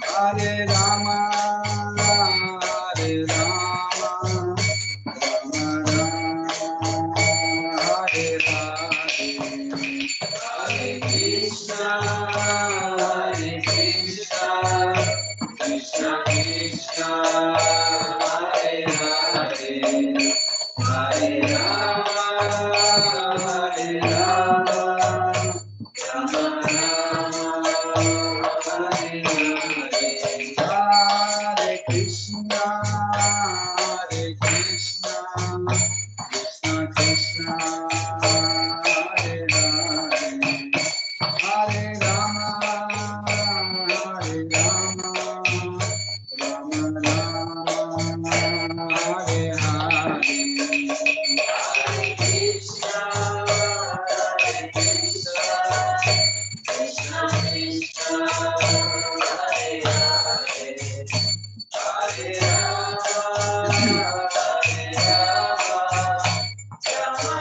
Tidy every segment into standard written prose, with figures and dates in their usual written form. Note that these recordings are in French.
Hare Rama, Hare Rama, Rama Rama, Hare Hare, Hare Krishna, Hare Krishna, Krishna Krishna, Hare Hare, Hare Rama, Hare Rama, Rama Rama, Hare Hare, Hare Krishna, Hare Krishna, Krishna Krishna, Hare Hare, Hare Rama, Hare Rama, Rama Rama, Hare Hare, Hare Krishna, Hare Krishna, Krishna Krishna, Hare Hare, Hare Rama, Hare Rama, Rama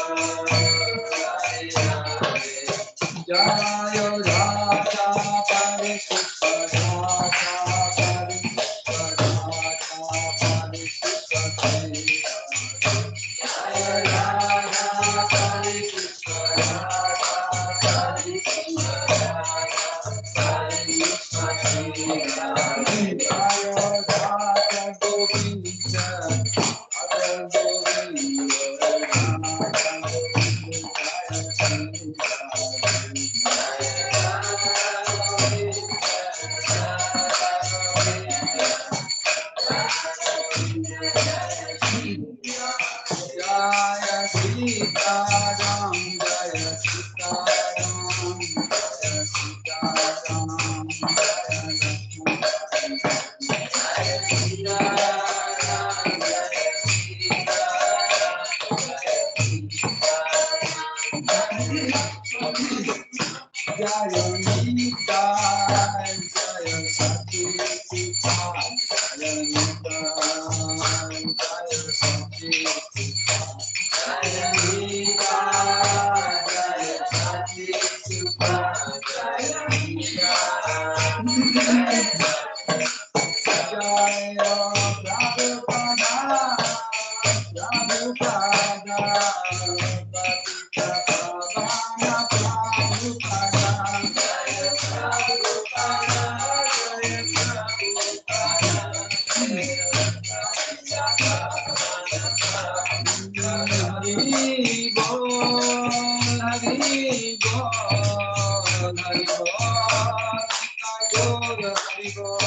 Rama, Hare Hare. Jaya Radha Parishutta Radha Parishutta Radha Parishutta Jaya Radha Parishutta Radha Parishutta Radha Parishutta Jaya Radha Govinda Radha Govinda Radha Jaya Sitaram, Jaya Sitaram, Jaya Sitaram, Jaya Sitaram, Jaya Nita, Jaya Sati Sita, Jaya Nita, Jaya Sati Sita, Jaya Nita, Jaya Sati Sita, Jaya Nita, Jaya Prabhupada, Prabhupada, Patita Pavana Prabhupada, Jaya Prabhupada, Jaya Prabhupada, Hari Bol, Hari Bol, Hari Bol, Hari Bol,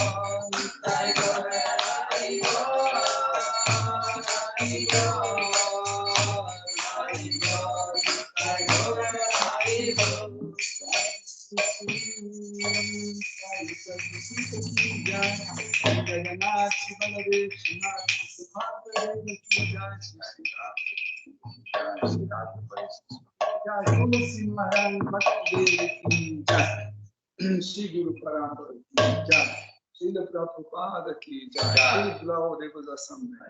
Hari Bol, Hari Bol, Hari Bol, Hari Bol, Hari Bol. Jagannath Baladev Shimad Subhadra Tulsi Maharani Bhakti Devi Jai, Shri Guru Parampara ki Jai, Srila Prabhupada ki Jai, Shri Glau Devas Assembly.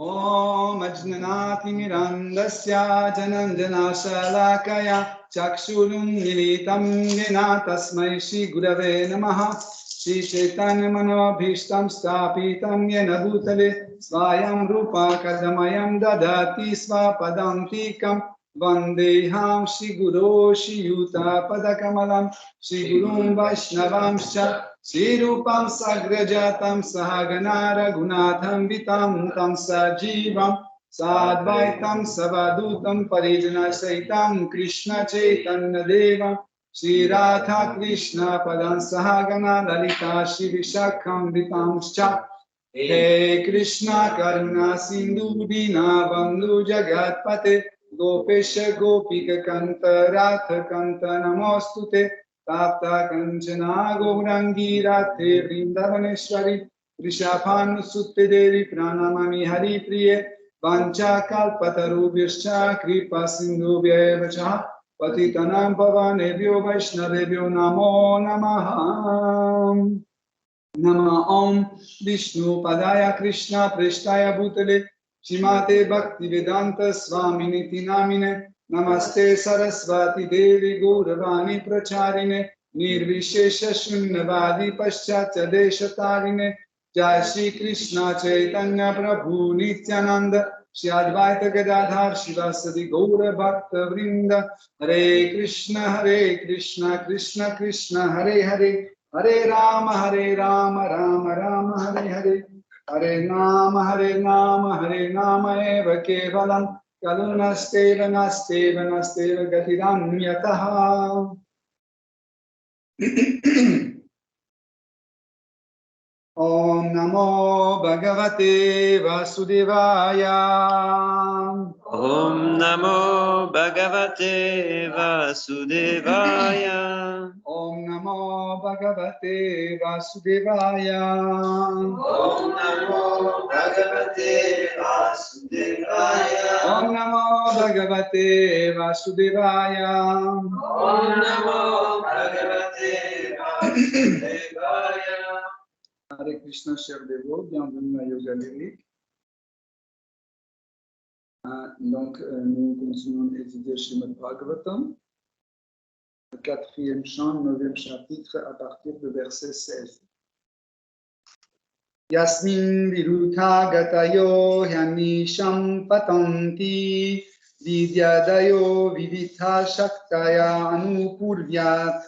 Om Ajnanati Mirandasya Janandana Shalakaya Chakshurum Militam Yena Tasmai Shri Gurave Namaha Shri Chaitanya Manobhishtam Stapitam Yena Bhutale Svayam Rupa Kadamayam Dadati Svapadam Tikam Vandeham Shri Guru Shri Yuta Padakamalam Shri Gurum Vaishnavamscha Shri Rupam Sagrajatam Sahagana Raghunatham Vitam Tam Sajivam Sadvaitam Savadutam Parijana Saitam Krishna Chaitanya Devam Shri Radha Krishna Padan Sahagana Lalita Shri Vishakam Vitamscha He Krishna Karuna Sindhu Dina Bandhu Jagatpate Gopesha Gopika Kanta Ratha Kanta Namostute Tapta Kanchana Gaurangi Radhe Vrindavaneshwari Rishabhanu Sutte Devi Pranamami Hari Priye Vancha Kalpatarubhyascha Kripa Sindhubhya Vacha Patitanam Pavanebhyo Vaishnavebhyo Namo Namaha Nama Om Vishnu Padaya Krishna Preshtaya Bhutale Shrimate Bhaktivedanta Swaminiti Namine Namaste Saraswati Devi Gauravani Pracharine Nirvishesha Shunyavadi Paschatya Deshatarine Jai Shri Krishna Chaitanya Prabhu Nityananda Shri Advaita Gadadhar Shivasadi Gaura Bhakta Vrinda Hare Krishna Krishna Krishna Hare Hare Hare Rama Rama Rama Hare Hare Hare Nama Eva Kevalam Kalunasteva Nasteva Nasteva Gatiram Yataha Om Namo Bhagavate Vasudevaya Om Namo Bhagavate Vasudevaya. Om Namo Bhagavate Vasudevaya Om Namo Bhagavate Vasudevaya. Om Namo Bhagavate Vasudevaya Om Namo Bhagavate Vasudevaya. Hare Krishna, chers dévots, bienvenue à Yoga Lyrique. Donc, nous continuons d'étudier Srimad Bhagavatam, le 4e chant, 9e chapitre, à partir du verset 16. Yasmin virutha gatayo hyanisham patanti vidyadayo vivitha shaktaya anupurvyat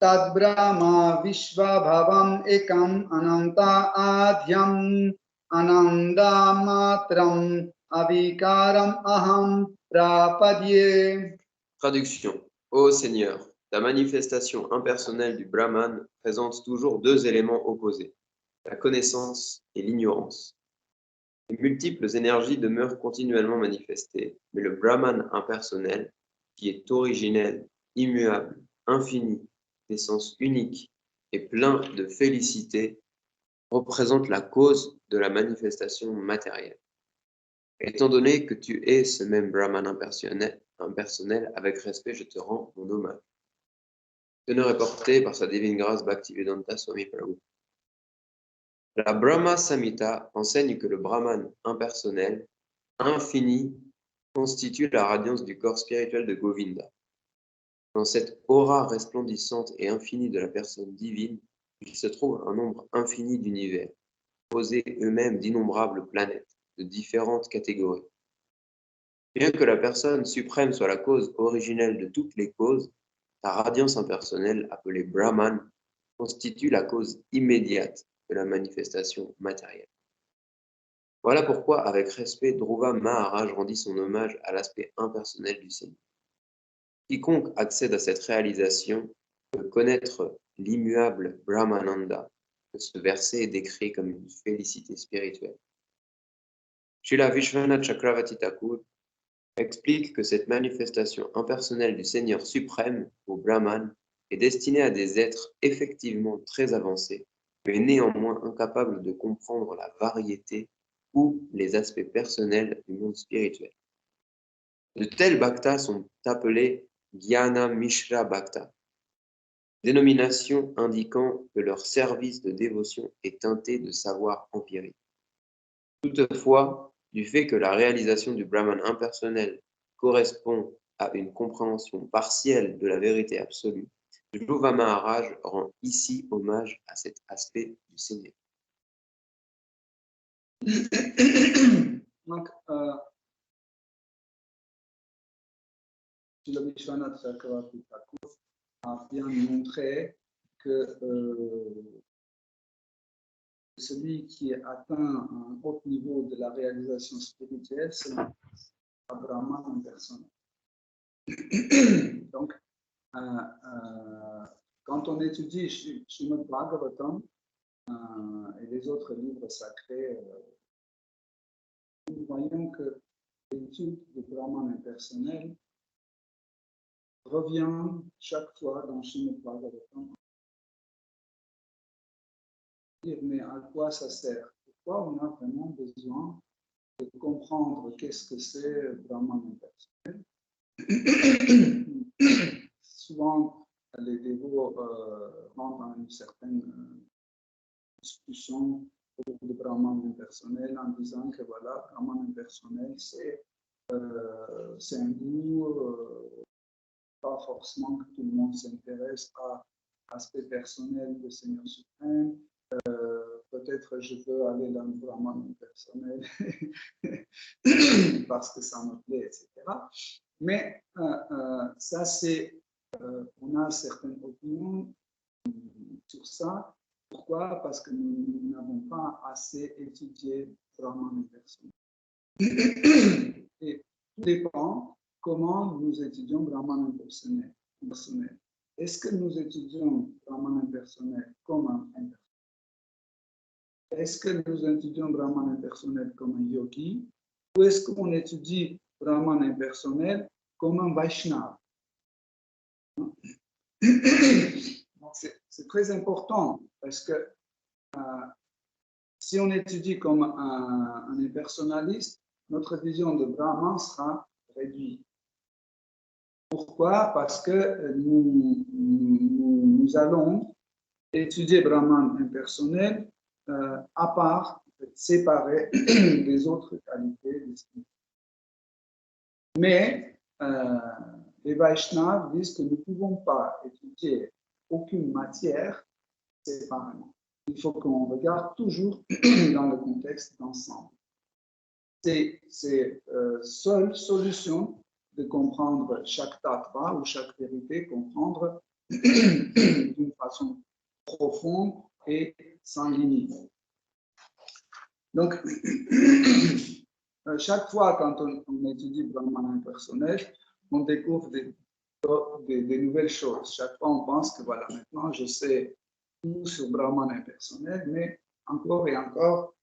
tad brahma vishvabhavam ekam ananta adhyam ananda matram avikaram aham prapadye. Traduction. Ô Seigneur, la manifestation impersonnelle du Brahman présente toujours deux éléments opposés, la connaissance et l'ignorance. Les multiples énergies demeurent continuellement manifestées, mais le Brahman impersonnel, qui est originel, immuable, infini, d'essence unique et plein de félicité, représente la cause de la manifestation matérielle. Étant donné que tu es ce même Brahman impersonnel, avec respect, je te rends mon hommage. Teneur reporté par sa divine grâce Bhaktivedanta Swami Prabhu. La Brahma Samhita enseigne que le Brahman impersonnel, infini, constitue la radiance du corps spirituel de Govinda. Dans cette aura resplendissante et infinie de la personne divine, il se trouve un nombre infini d'univers, composés eux-mêmes d'innombrables planètes, de différentes catégories. Bien que la personne suprême soit la cause originelle de toutes les causes, sa radiance impersonnelle, appelée Brahman, constitue la cause immédiate de la manifestation matérielle. Voilà pourquoi, avec respect, Dhruva Maharaj rendit son hommage à l'aspect impersonnel du Seigneur. Quiconque accède à cette réalisation peut connaître l'immuable Brahmananda, que ce verset est décrit comme une félicité spirituelle. Srila Vishwanath Chakravarti Thakur explique que cette manifestation impersonnelle du Seigneur suprême, au Brahman, est destinée à des êtres effectivement très avancés, mais néanmoins incapables de comprendre la variété ou les aspects personnels du monde spirituel. De tels bhaktas sont appelés Jnana Mishra Bhakta, dénomination indiquant que leur service de dévotion est teinté de savoir empirique. Toutefois, du fait que la réalisation du Brahman impersonnel correspond à une compréhension partielle de la vérité absolue, Dhruva Maharaj rend ici hommage à cet aspect du Seigneur. Donc, Srila Vishwanath Chakravarti Thakur a bien montré que celui qui atteint un haut niveau de la réalisation spirituelle, c'est le Brahman impersonnel. Donc, quand on étudie Srimad Bhagavatam et les autres livres sacrés, nous voyons que l'étude du Brahman impersonnel revient chaque fois dans Srimad Bhagavatam. Mais à quoi ça sert? Pourquoi on a vraiment besoin de comprendre qu'est-ce que c'est le Brahman impersonnel? Souvent, les dévots rentrent dans une certaine discussion de Brahman impersonnel en disant que voilà, Brahman impersonnel, c'est un goût, pas forcément que tout le monde s'intéresse à l'aspect personnel du Seigneur suprême. Peut-être je veux aller dans le Brahman impersonnel parce que ça me plaît, etc. Mais ça, c'est, on a certaines opinions sur ça. Pourquoi? Parce que nous n'avons pas assez étudié Brahman impersonnel. Et tout dépend comment nous étudions Brahman impersonnel. Est-ce que nous étudions Brahman impersonnel comme un impersonnel? Est-ce que nous étudions Brahman impersonnel comme un yogi? Ou est-ce qu'on étudie Brahman impersonnel comme un Vaishnava? C'est très important parce que si on étudie comme un impersonnaliste, notre vision de Brahman sera réduite. Pourquoi? Parce que nous allons étudier Brahman impersonnel à part, séparé des autres qualités de l'esprit. Mais les Vaishnavas disent que nous ne pouvons pas étudier aucune matière séparément. Il faut qu'on regarde toujours dans le contexte d'ensemble. C'est seule solution de comprendre chaque tattva ou chaque vérité, comprendre d'une façon profonde et sans limite. Donc, chaque fois quand on étudie Brahman impersonnel, on découvre des nouvelles choses. Chaque fois, on pense que voilà, maintenant, je sais tout sur Brahman impersonnel, mais encore et encore,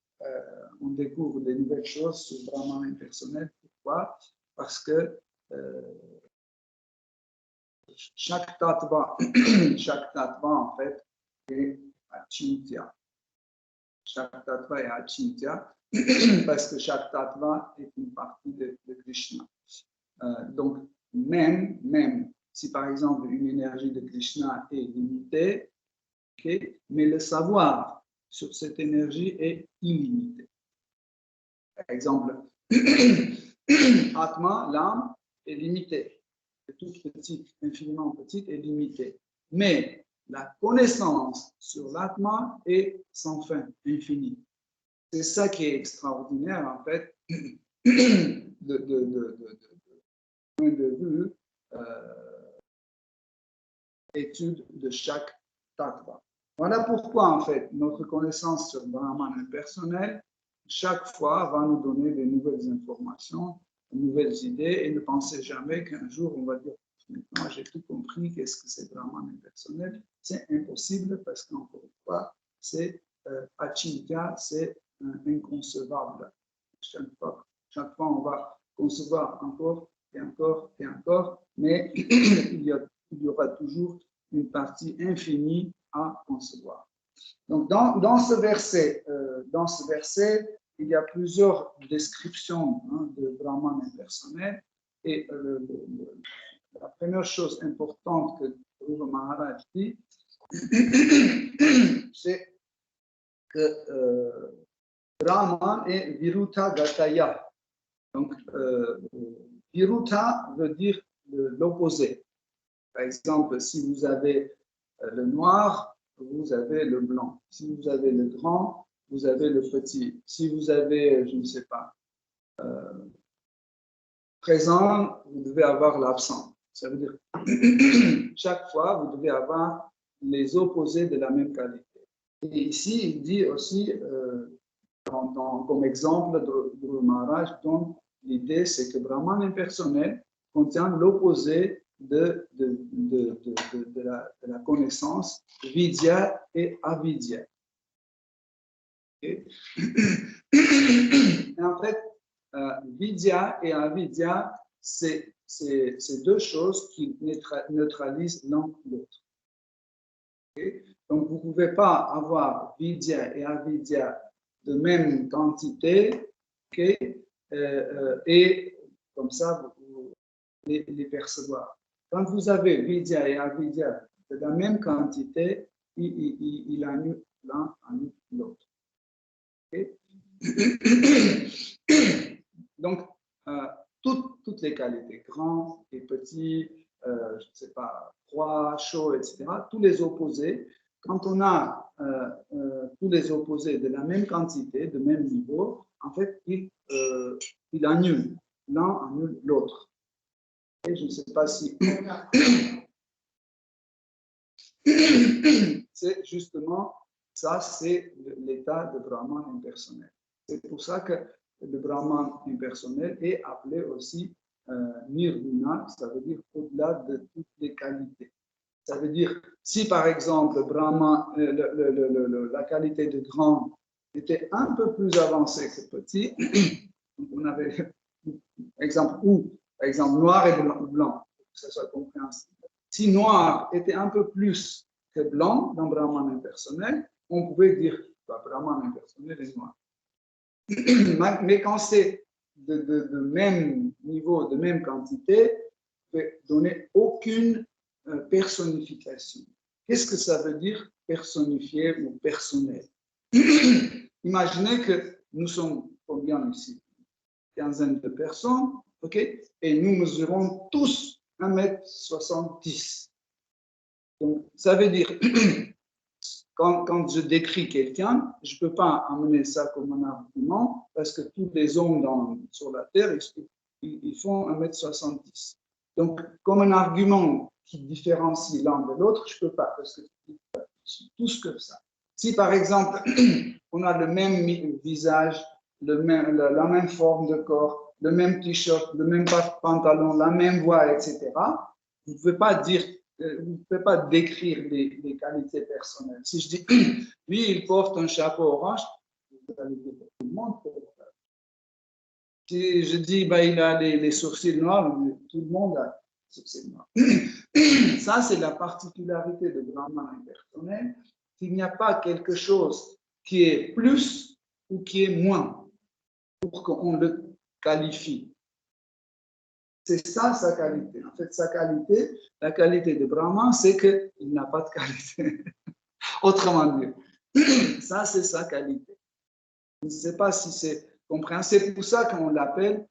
on découvre des nouvelles choses sur Brahman impersonnel. Pourquoi? Parce que chaque tattva, en fait, est achintya. Chaque tattva est achintya parce que chaque tattva est une partie de Krishna. Donc, même si par exemple une énergie de Krishna est limitée, okay, mais le savoir sur cette énergie est illimité. Par exemple, Atma, l'âme, est limitée. C'est toute petite, infiniment petite et limitée. Mais la connaissance sur l'Atma est sans fin, infinie. C'est ça qui est extraordinaire, en fait, de point de vue étude de chaque tattva. Voilà pourquoi, en fait, notre connaissance sur Brahman impersonnel, chaque fois, va nous donner des nouvelles informations, de nouvelles idées, et ne pensez jamais qu'un jour, on va dire, maintenant, j'ai tout compris, qu'est-ce que c'est Brahman impersonnel. C'est impossible parce qu'encore une fois, c'est achintya, c'est inconcevable. Chaque fois, on va concevoir encore et encore et encore, mais il y aura toujours une partie infinie à concevoir. Donc, dans ce verset, il y a plusieurs descriptions de Brahman impersonnel. Et la première chose importante que Dhruva Maharaj dit, c'est que Brahman est Viruta Gataya. Donc, Viruta veut dire l'opposé. Par exemple, si vous avez le noir, vous avez le blanc. Si vous avez le grand, vous avez le petit. Si vous avez, je ne sais pas, présent, vous devez avoir l'absent. Ça veut dire chaque fois, vous devez avoir les opposés de la même qualité. Et ici, il dit aussi, comme exemple, Dhruva Maharaj donne l'idée, c'est que Brahman impersonnel contient l'opposé de la connaissance, vidya et avidya. Okay. Et en fait, vidya et avidya, c'est deux choses qui neutralisent l'un l'autre. Okay. Donc, vous ne pouvez pas avoir vidya et avidya de même quantité, okay, et comme ça, vous les percevoir. Quand vous avez vidya et avidya de la même quantité, il annule l'un, annule l'autre. Donc, toutes les qualités, grand et petit, je ne sais pas, froid, chaud, etc., tous les opposés, quand on a tous les opposés de la même quantité, de même niveau, en fait, il annule. L'un annule l'autre. Et je ne sais pas si... C'est justement ça, c'est l'état de Brahman impersonnel. C'est pour ça que le Brahman impersonnel est appelé aussi Nirguna, ça veut dire au-delà de toutes les qualités. Ça veut dire, si par exemple Brahman, la qualité de grand était un peu plus avancée que petit, on avait exemple noir et blanc, pour que ça soit compréhensible. Si noir était un peu plus que blanc dans Brahman impersonnel, on pouvait dire Brahman impersonnel est noir. Mais quand c'est de même niveau, de même quantité, ne peut donner aucune personnification. Qu'est-ce que ça veut dire personnifié ou personnel? Imaginez que nous sommes combien ici? Une quinzaine de personnes, ok? Et nous mesurons tous 1,70 m. Donc, ça veut dire, quand je décris quelqu'un, je ne peux pas amener ça comme un argument parce que tous les hommes sur la Terre, ils font 1,70 m. Donc, comme un argument qui différencie l'un de l'autre, je ne peux pas parce que ils sont tous comme ça. Si, par exemple, on a le même visage, la même forme de corps, le même t-shirt, le même pantalon, la même voix, etc., vous ne pouvez pas dire, vous ne pouvez pas décrire les qualités personnelles. Si je dis, lui, il porte un chapeau orange, vous allez dire, tout le monde porte. Si je dis, il a les sourcils noirs, tout le monde a les sourcils noirs. Ça, c'est la particularité de Brahman impersonnel, qu'il n'y a pas quelque chose qui est plus ou qui est moins pour qu'on le qualifie. C'est ça sa qualité. En fait, sa qualité, la qualité de Brahman, c'est qu'il n'a pas de qualité. Autrement dit, ça, c'est sa qualité. Je ne sais pas si c'est compréhensible. C'est pour ça qu'on l'appelle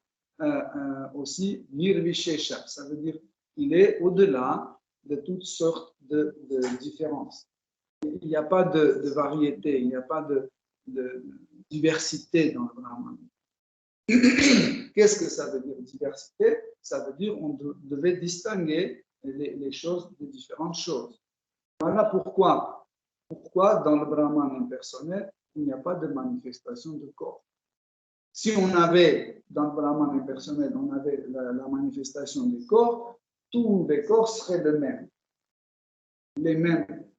aussi Nirvishesha. Ça veut dire qu'il est au-delà de toutes sortes de différences. Il n'y a pas de variété, il n'y a pas de diversité dans le Brahman. Qu'est-ce que ça veut dire diversité? Ça veut dire qu'on devait distinguer les choses de différentes choses. Voilà pourquoi dans le Brahman impersonnel, il n'y a pas de manifestation de corps. Si on avait, dans le Brahman impersonnel, on avait la manifestation des corps, tous les corps seraient les mêmes.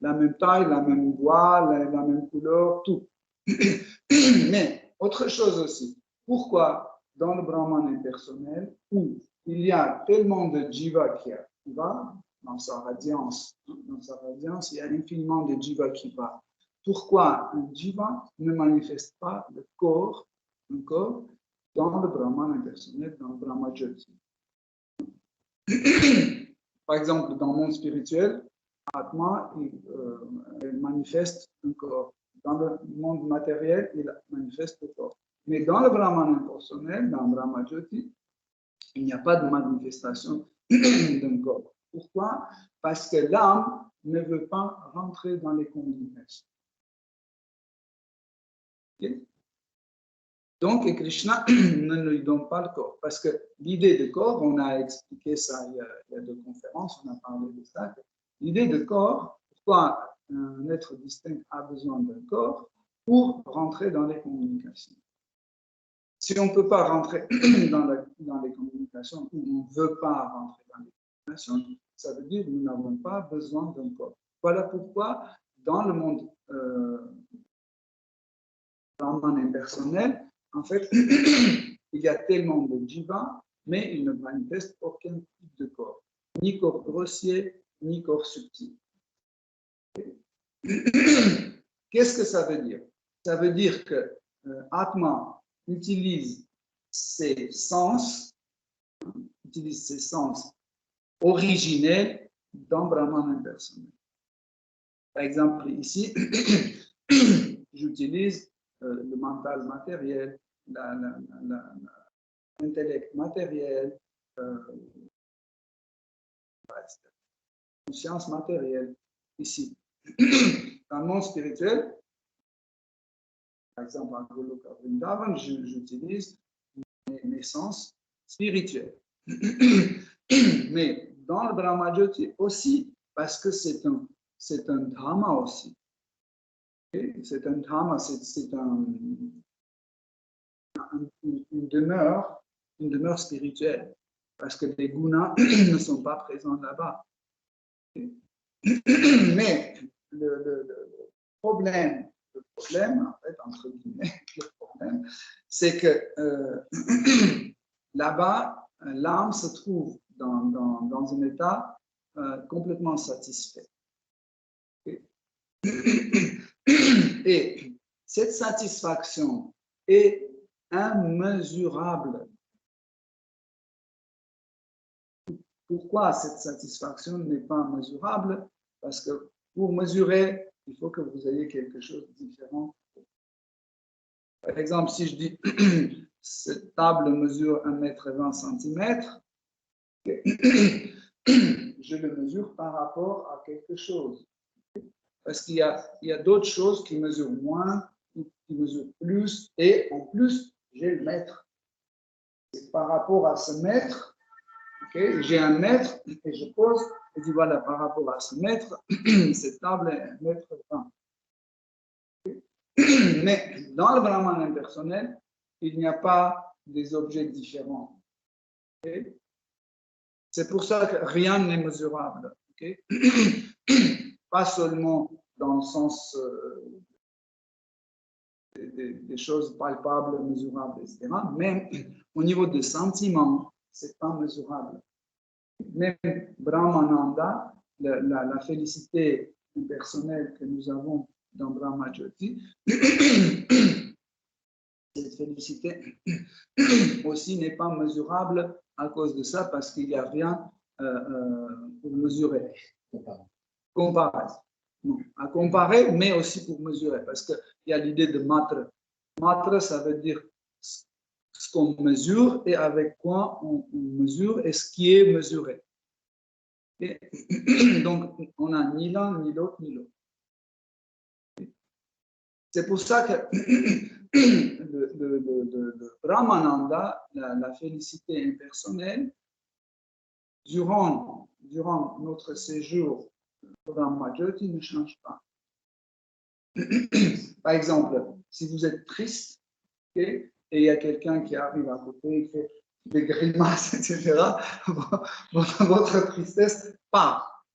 La même taille, la même voix, la même couleur, tout. Mais autre chose aussi, pourquoi dans le Brahman impersonnel, où il y a tellement de jiva qui va dans sa radiance, il y a infiniment de jiva qui va. Pourquoi un jiva ne manifeste pas le corps, un corps, dans le Brahman impersonnel, dans le Brahma Jyoti? Par exemple, dans le monde spirituel, Atma, il manifeste un corps. Dans le monde matériel, il manifeste le corps. Mais dans le Brahman impersonnel, dans le Brahma Jyoti, il n'y a pas de manifestation d'un corps. Pourquoi? Parce que l'âme ne veut pas rentrer dans les communications. Okay? Donc, Krishna ne lui donne pas le corps. Parce que l'idée de corps, on a expliqué ça il y a 2 conférences, on a parlé de ça. L'idée de corps, pourquoi un être distinct a besoin d'un corps? Pour rentrer dans les communications. Si on ne peut pas rentrer dans les communications, ou on ne veut pas rentrer dans les communications, ça veut dire que nous n'avons pas besoin d'un corps. Voilà pourquoi, dans le monde Brahman impersonnel, en fait, il y a tellement de jiva, mais il ne manifeste aucun type de corps, ni corps grossier, ni corps subtil. Qu'est-ce que ça veut dire? Ça veut dire que Atma utilise ses sens originels dans Brahman impersonnel. Par exemple, ici, j'utilise le mental matériel, l'intellect matériel, la conscience matérielle, ici. Dans le monde spirituel, par exemple, en Goloka Vrindavan, j'utilise mes sens spirituels. Mais dans le Brahmajyoti aussi, parce que c'est un dharma aussi. Okay? C'est un dharma, c'est une demeure spirituelle, parce que les gunas ne sont pas présents là-bas. Okay? Mais le problème, en fait, entre guillemets, le problème, c'est que là-bas, l'âme se trouve dans un état complètement satisfait. Okay? Et cette satisfaction est immesurable. Pourquoi cette satisfaction n'est pas mesurable? Parce que pour mesurer, il faut que vous ayez quelque chose de différent. Par exemple, si je dis cette table mesure 1,20 m, je le mesure par rapport à quelque chose. Parce qu'il y a d'autres choses qui mesurent moins, qui mesurent plus, et en plus, j'ai le mètre. Et par rapport à ce mètre, okay, j'ai un mètre et je pose et dis voilà, par rapport à ce mètre, cette table est 1,20 m. Okay. Mais dans le Brahman impersonnel, il n'y a pas des objets différents. Okay. C'est pour ça que rien n'est mesurable. Okay. Pas seulement dans le sens des choses palpables, mesurables, etc. Même au niveau des sentiments, c'est pas mesurable. Même Brahmananda, la félicité personnelle que nous avons dans Brahmajyoti, cette félicité aussi n'est pas mesurable à cause de ça, parce qu'il n'y a rien pour mesurer. Comparer. Non, à comparer, mais aussi pour mesurer, parce qu'il y a l'idée de matra. Matra, ça veut dire ce qu'on mesure et avec quoi on mesure et ce qui est mesuré. Et donc, on n'a ni l'un, ni l'autre, ni l'autre. C'est pour ça que le Brahmananda, la félicité impersonnelle, durant notre séjour au Brahmajyoti, ne change pas. Par exemple, si vous êtes triste, okay, et il y a quelqu'un qui arrive à côté, il fait des grimaces, etc., votre tristesse part.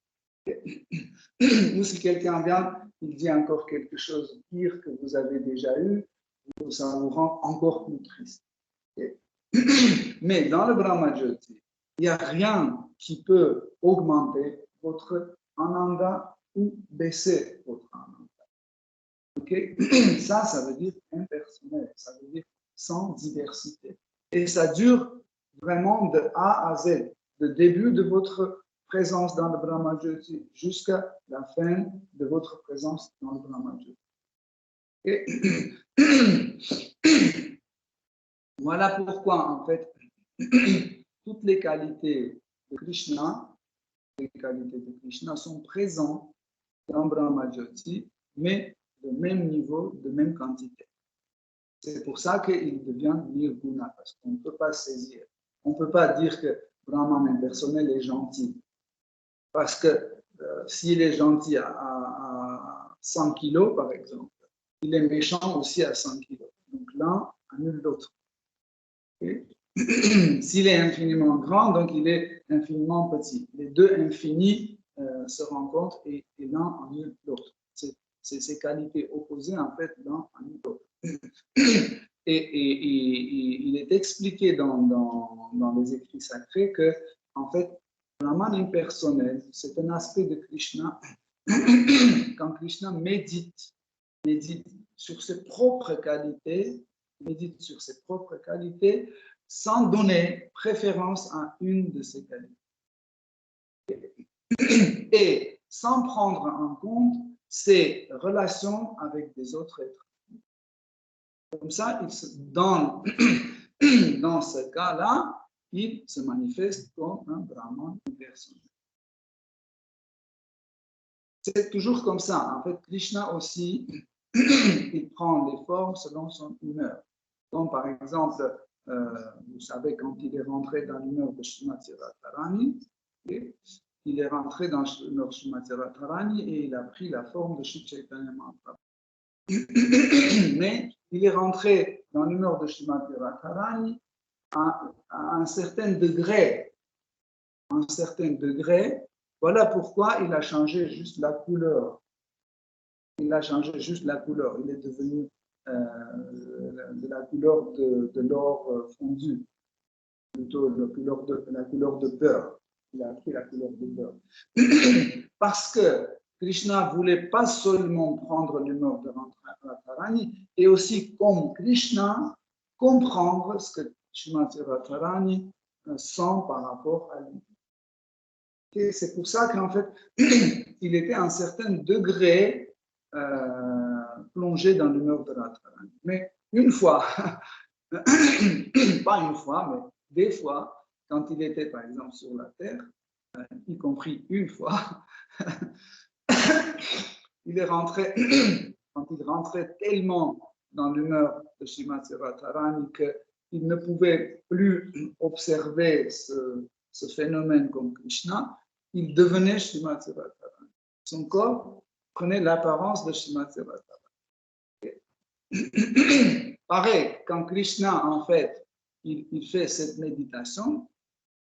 Ou si quelqu'un vient, il dit encore quelque chose de pire que vous avez déjà eu, ça vous rend encore plus triste. Okay. Mais dans le Brahmajyoti, il n'y a rien qui peut augmenter votre ananda ou baisser votre ananda. Okay. Ça veut dire impersonnel, ça veut dire sans diversité. Et ça dure vraiment de A à Z, du début de votre présence dans le Brahmajyoti jusqu'à la fin de votre présence dans le Brahmajyoti. Okay. Voilà pourquoi, en fait, toutes les qualités de Krishna, sont présentes dans Brahmajyoti, mais de même niveau, de même quantité. C'est pour ça qu'il devient nirguna, parce qu'on ne peut pas saisir. On ne peut pas dire que Brahman impersonnel est gentil. Parce que s'il est gentil à 100 kilos, par exemple, il est méchant aussi à 100 kilos. Donc l'un annule l'autre. Okay. S'il est infiniment grand, donc il est infiniment petit. Les deux infinis se rencontrent et l'un annule l'autre. C'est ces qualités opposées, en fait, l'un annule l'autre. Et il est expliqué dans les écrits sacrés que, en fait, Brahman impersonnel, c'est un aspect de Krishna. Quand Krishna médite sur ses propres qualités, sans donner préférence à une de ces qualités. Et sans prendre en compte ses relations avec des autres êtres. Comme ça, dans ce cas-là, il se manifeste comme un Brahman impersonnel. C'est toujours comme ça. En fait, Krishna aussi, il prend les formes selon son humeur. Comme par exemple, vous savez, quand il est rentré dans l'humeur de Srimati Radharani, il est rentré dans l'humeur de Srimati Radharani et il a pris la forme de Shri Chaitanya Mahaprabhu. Mais il est rentré dans l'humeur de Srimati Radharani à un certain degré. Voilà pourquoi il a changé juste la couleur. Il a changé juste la couleur. Il est devenu de la couleur de l'or fondu, plutôt la couleur de beurre. Il a pris la couleur de beurre. Parce que Krishna ne voulait pas seulement prendre l'humeur de Radharani, et aussi, comme Krishna, comprendre ce que Srimati Radharani sent par rapport à lui. Et c'est pour ça qu'en fait, il était à un certain degré plongé dans l'humeur de Radharani. Mais une fois, pas une fois, mais des fois, quand il était par exemple sur la terre, y compris une fois, il est rentré, quand il rentrait tellement dans l'humeur de Srimati Radharani qu'il ne pouvait plus observer ce phénomène comme Krishna, il devenait Srimati Radharani. Son corps prenait l'apparence de Srimati Radharani. Pareil, quand Krishna, en fait, il fait cette méditation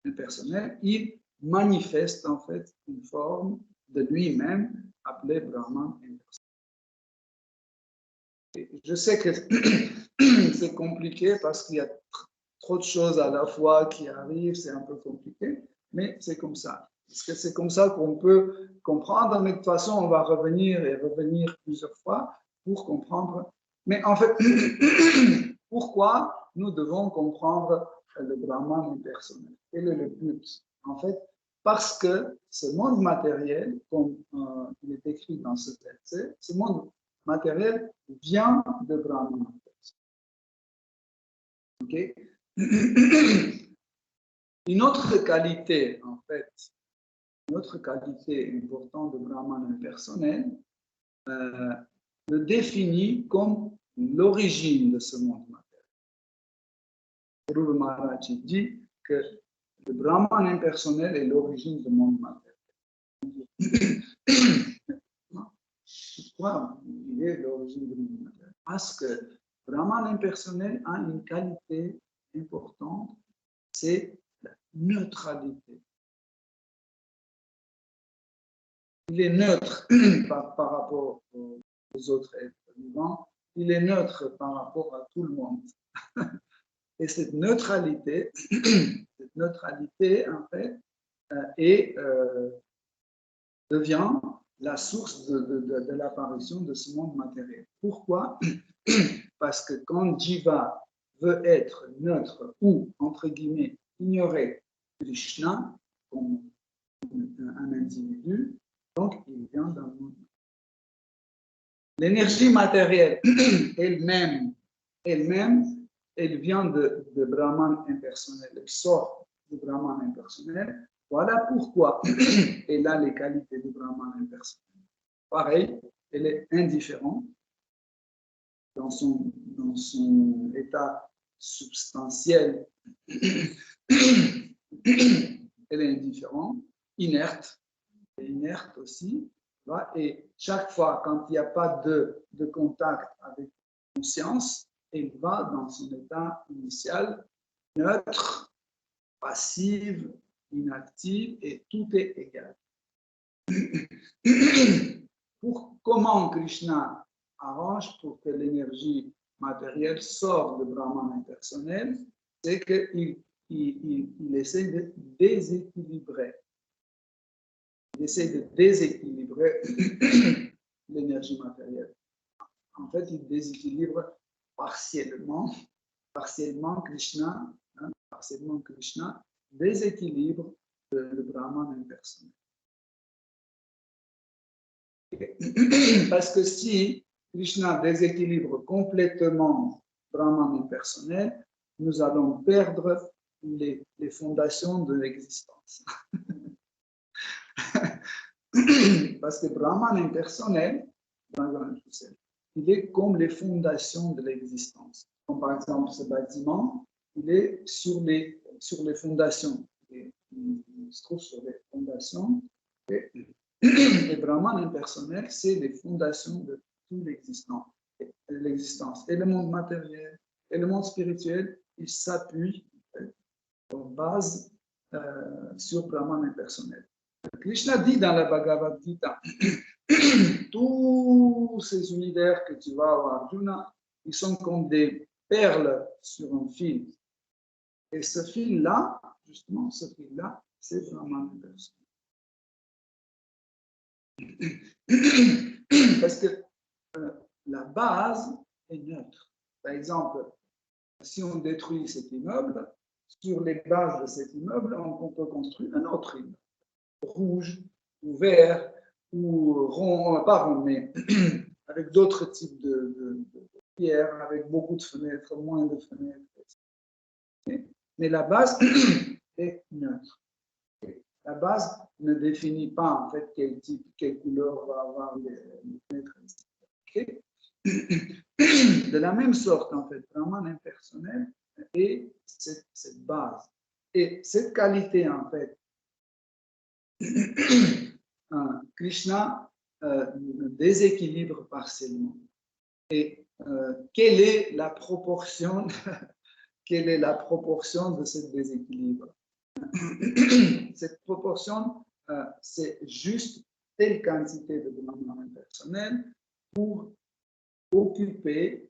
impersonnelle, il manifeste, en fait, une forme de lui-même appelée Brahman impersonnel. Je sais que c'est compliqué parce qu'il y a trop de choses à la fois qui arrivent, c'est un peu compliqué, mais c'est comme ça. Parce que c'est comme ça qu'on peut comprendre, mais de toute façon, on va revenir et revenir plusieurs fois pour comprendre. Mais en fait, pourquoi nous devons comprendre le Brahman impersonnel? Quel est le but? En fait, parce que ce monde matériel, comme il est écrit dans ce texte, ce monde matériel vient de Brahman impersonnel. Okay? Une autre qualité, en fait, une autre qualité importante de Brahman impersonnel le définit comme l'origine de ce monde matériel. Dhruva Maharaj dit que le Brahman impersonnel est l'origine du monde matériel. Pourquoi il est l'origine du monde matériel? Parce que Brahman impersonnel a une qualité importante, c'est la neutralité. Il est neutre par rapport aux autres êtres vivants, il est neutre par rapport à tout le monde. Et cette neutralité en fait, devient la source de l'apparition de ce monde matériel. Pourquoi? Parce que quand Jiva veut être neutre ou, entre guillemets, ignorer Krishna comme un individu, donc il vient d'un monde. L'énergie matérielle elle-même, elle vient de Brahman impersonnel, elle sort du Brahman impersonnel. Voilà pourquoi elle a les qualités du Brahman impersonnel. Pareil, elle est indifférente dans son état substantiel. Elle est indifférente, inerte aussi. Et chaque fois, quand il n'y a pas de contact avec la conscience, elle va dans son état initial, neutre, passive, inactive, et tout est égal. Comment Krishna arrange pour que l'énergie matérielle sorte de Brahman impersonnel, c'est qu'il essaie de déséquilibrer. Il essaie de déséquilibrer l'énergie matérielle. En fait, il déséquilibre partiellement Krishna, déséquilibre le Brahman impersonnel. Parce que si Krishna déséquilibre complètement Brahman impersonnel, nous allons perdre les fondations de l'existence. Parce que Brahman impersonnel, il est comme les fondations de l'existence. Comme par exemple ce bâtiment, il est sur les fondations. Il se trouve sur les fondations. Et Brahman impersonnel, c'est les fondations de tout l'existence. Et le monde matériel et le monde spirituel, ils s'appuient en base sur Brahman impersonnel. Krishna dit dans la Bhagavad Gita, tous ces univers que tu vas avoir, Arjuna, ils sont comme des perles sur un fil. Et ce fil-là, justement, ce fil-là, c'est Brahman impersonnel. Parce que la base est neutre. Par exemple, si on détruit cet immeuble, sur les bases de cet immeuble, on peut construire un autre immeuble, rouge, ou vert, ou rond, pas rond, mais avec d'autres types de pierres, avec beaucoup de fenêtres, moins de fenêtres. Mais la base est neutre. La base ne définit pas en fait quel type, quelle couleur va avoir les fenêtres. Okay? De la même sorte, en fait, Brahman impersonnel est cette base. Et cette qualité, en fait, Krishna déséquilibre partiellement. Et quelle est la proportion de ce déséquilibre? Cette proportion, c'est juste telle quantité de Brahman impersonnel pour occuper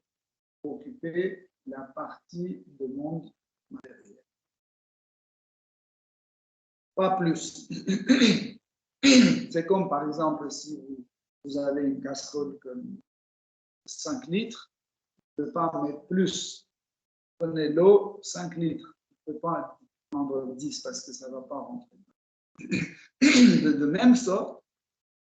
la partie du monde matériel. Pas plus. C'est comme par exemple si vous avez une casserole comme 5 litres, vous ne pouvez pas en mettre plus. Prenez l'eau, 5 litres. Vous ne pouvez pas prendre 10 parce que ça ne va pas rentrer. De même sorte,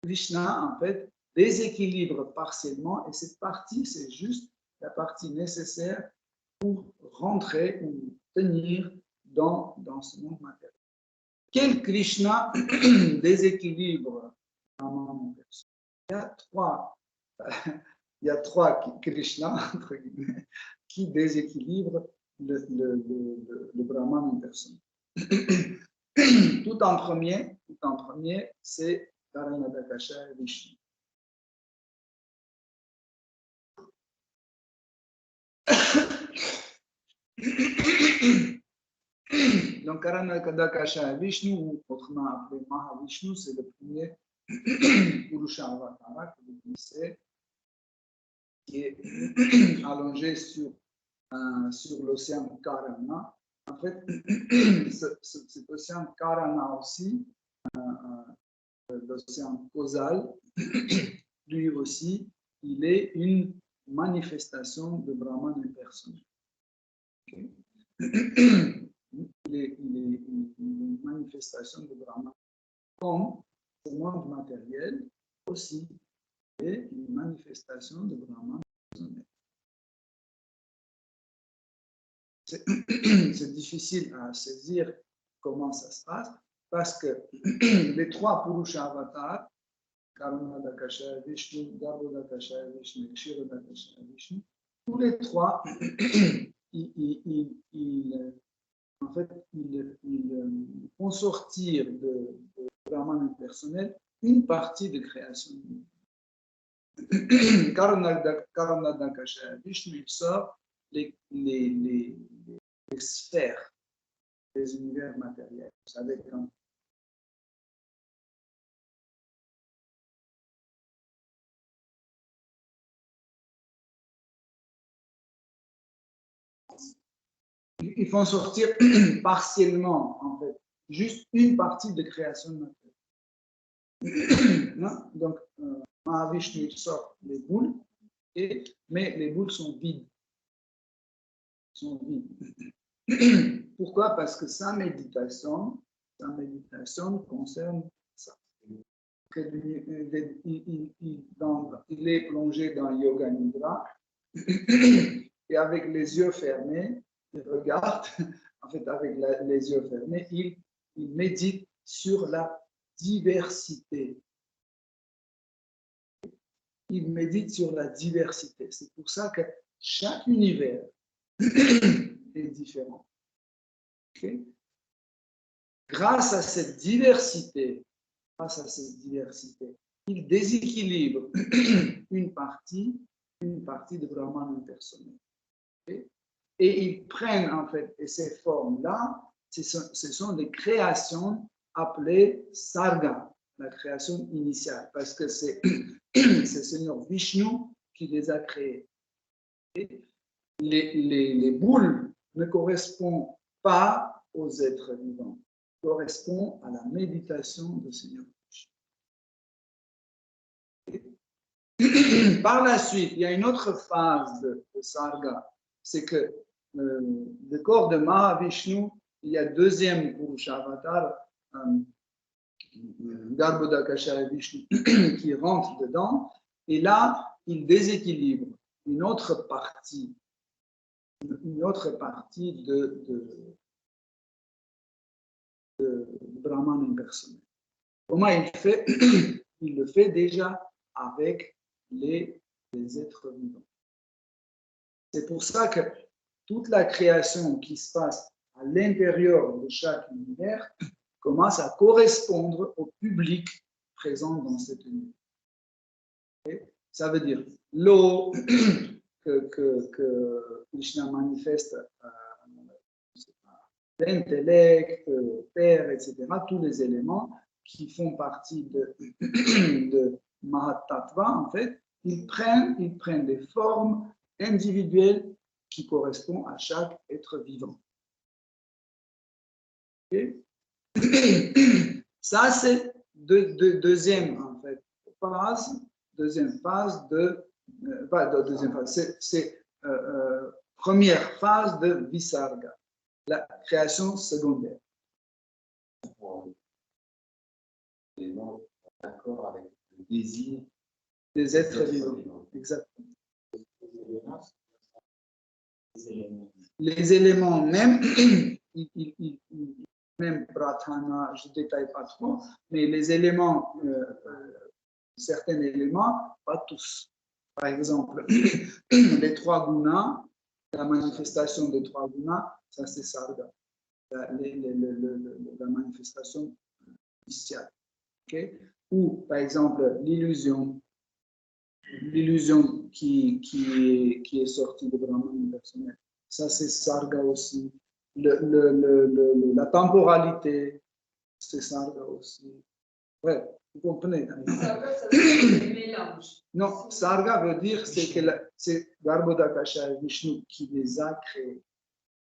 Krishna, en fait, déséquilibre partiellement et cette partie, c'est juste la partie nécessaire pour rentrer ou tenir dans ce monde matériel. Quel Krishna déséquilibre dans il y a trois Krishna, entre guillemets, qui déséquilibrent le Brahman impersonnel. Tout en premier, c'est Karanadakasha et Vishnu. Donc, Karanadakasha et Vishnu, ou autrement appelé Mahavishnu, c'est le premier Purusha Avatara que vous connaissez, qui est allongé sur l'océan Karana. En fait, cet océan Karana aussi, l'océan causal, lui aussi, il est une manifestation de Brahman impersonnel. Okay. Il est une manifestation de Brahman. Comme le monde matériel aussi est une manifestation de Brahman impersonnel. C'est difficile à saisir comment ça se passe parce que les trois Purusha avatars, Karanadakasha, Vishnu, Garbhodakasha, Vishnu, Kshirodakasha, Vishnu, tous les trois, ils font sortir de Brahman impersonnel une partie de création. Karanadakasha, Vishnu, il sort les sphères des univers matériels. Vous savez, quand ils font sortir partiellement, en fait, juste une partie de création matérielle. Donc, Mahavishnu sort les boules, mais les boules sont vides. Pourquoi? Parce que sa méditation concerne ça. Il est plongé dans Yoga Nidra et avec les yeux fermés, il regarde, en fait, avec les yeux fermés, il médite sur la diversité. Il médite sur la diversité. C'est pour ça que chaque univers est différent. Okay? Grâce à cette diversité, il déséquilibre une partie de Brahman impersonnel. Okay? Et ils prennent en fait, et ces formes-là, ce sont des créations appelées sarga, la création initiale, parce que c'est Seigneur Vishnu qui les a créées. Les boules ne correspondent pas aux êtres vivants, correspondent à la méditation de Seigneur Vishnu. Par la suite, il y a une autre phase de sarga, c'est que le corps de Mahavishnu, il y a deuxième Purusha Avatar, Garbhodakasha Vishnu, qui rentre dedans, et là, il déséquilibre une autre partie de Brahman impersonnel. Comment il fait? Il le fait déjà avec les êtres vivants. C'est pour ça que toute la création qui se passe à l'intérieur de chaque univers commence à correspondre au public présent dans cet univers. Okay? Ça veut dire l'eau que Krishna manifeste, l'intellect, terre, etc., tous les éléments qui font partie de Mahatattva, en fait, ils prennent des formes individuelles qui correspondent à chaque être vivant. Okay? Ça, c'est deuxième en fait, phase, c'est première phase de Visarga, la création secondaire. D'accord avec le désir des êtres vivants. Exactement. Les éléments même, même Pratana, je ne détaille pas trop, mais les éléments, certains éléments, pas tous. Par exemple, les trois gunas, la manifestation des trois gunas, ça c'est sarga, la manifestation initiale. Okay? Ou par exemple l'illusion qui est sortie de Brahman personnel, ça c'est sarga aussi. La temporalité, c'est sarga aussi. Ouais, vous comprenez. Sarga, ça veut dire le mélange. Non, sarga veut dire c'est Garbhodakasha Vishnu qui les a créés.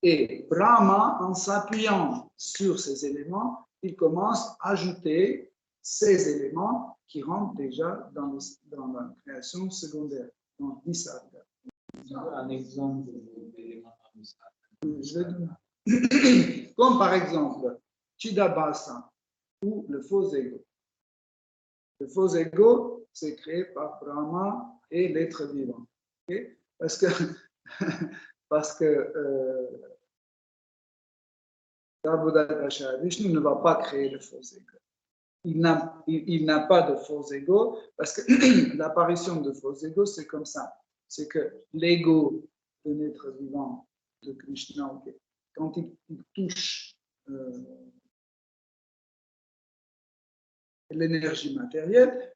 Et Brahma, en s'appuyant sur ces éléments, il commence à ajouter ces éléments qui rentrent déjà dans la création secondaire, dans Visarga. un exemple d'élément Je vais donner. Comme par exemple, Chidabhasa ou le faux ego. Le faux ego, c'est créé par Brahma et l'être vivant. Okay? Parce que Garbhodakasha Vishnu ne va pas créer le faux ego. Il n'a pas de faux ego parce que l'apparition de faux ego, c'est comme ça. C'est que l'ego de l'être vivant de Krishna, okay, quand il touche l'énergie matérielle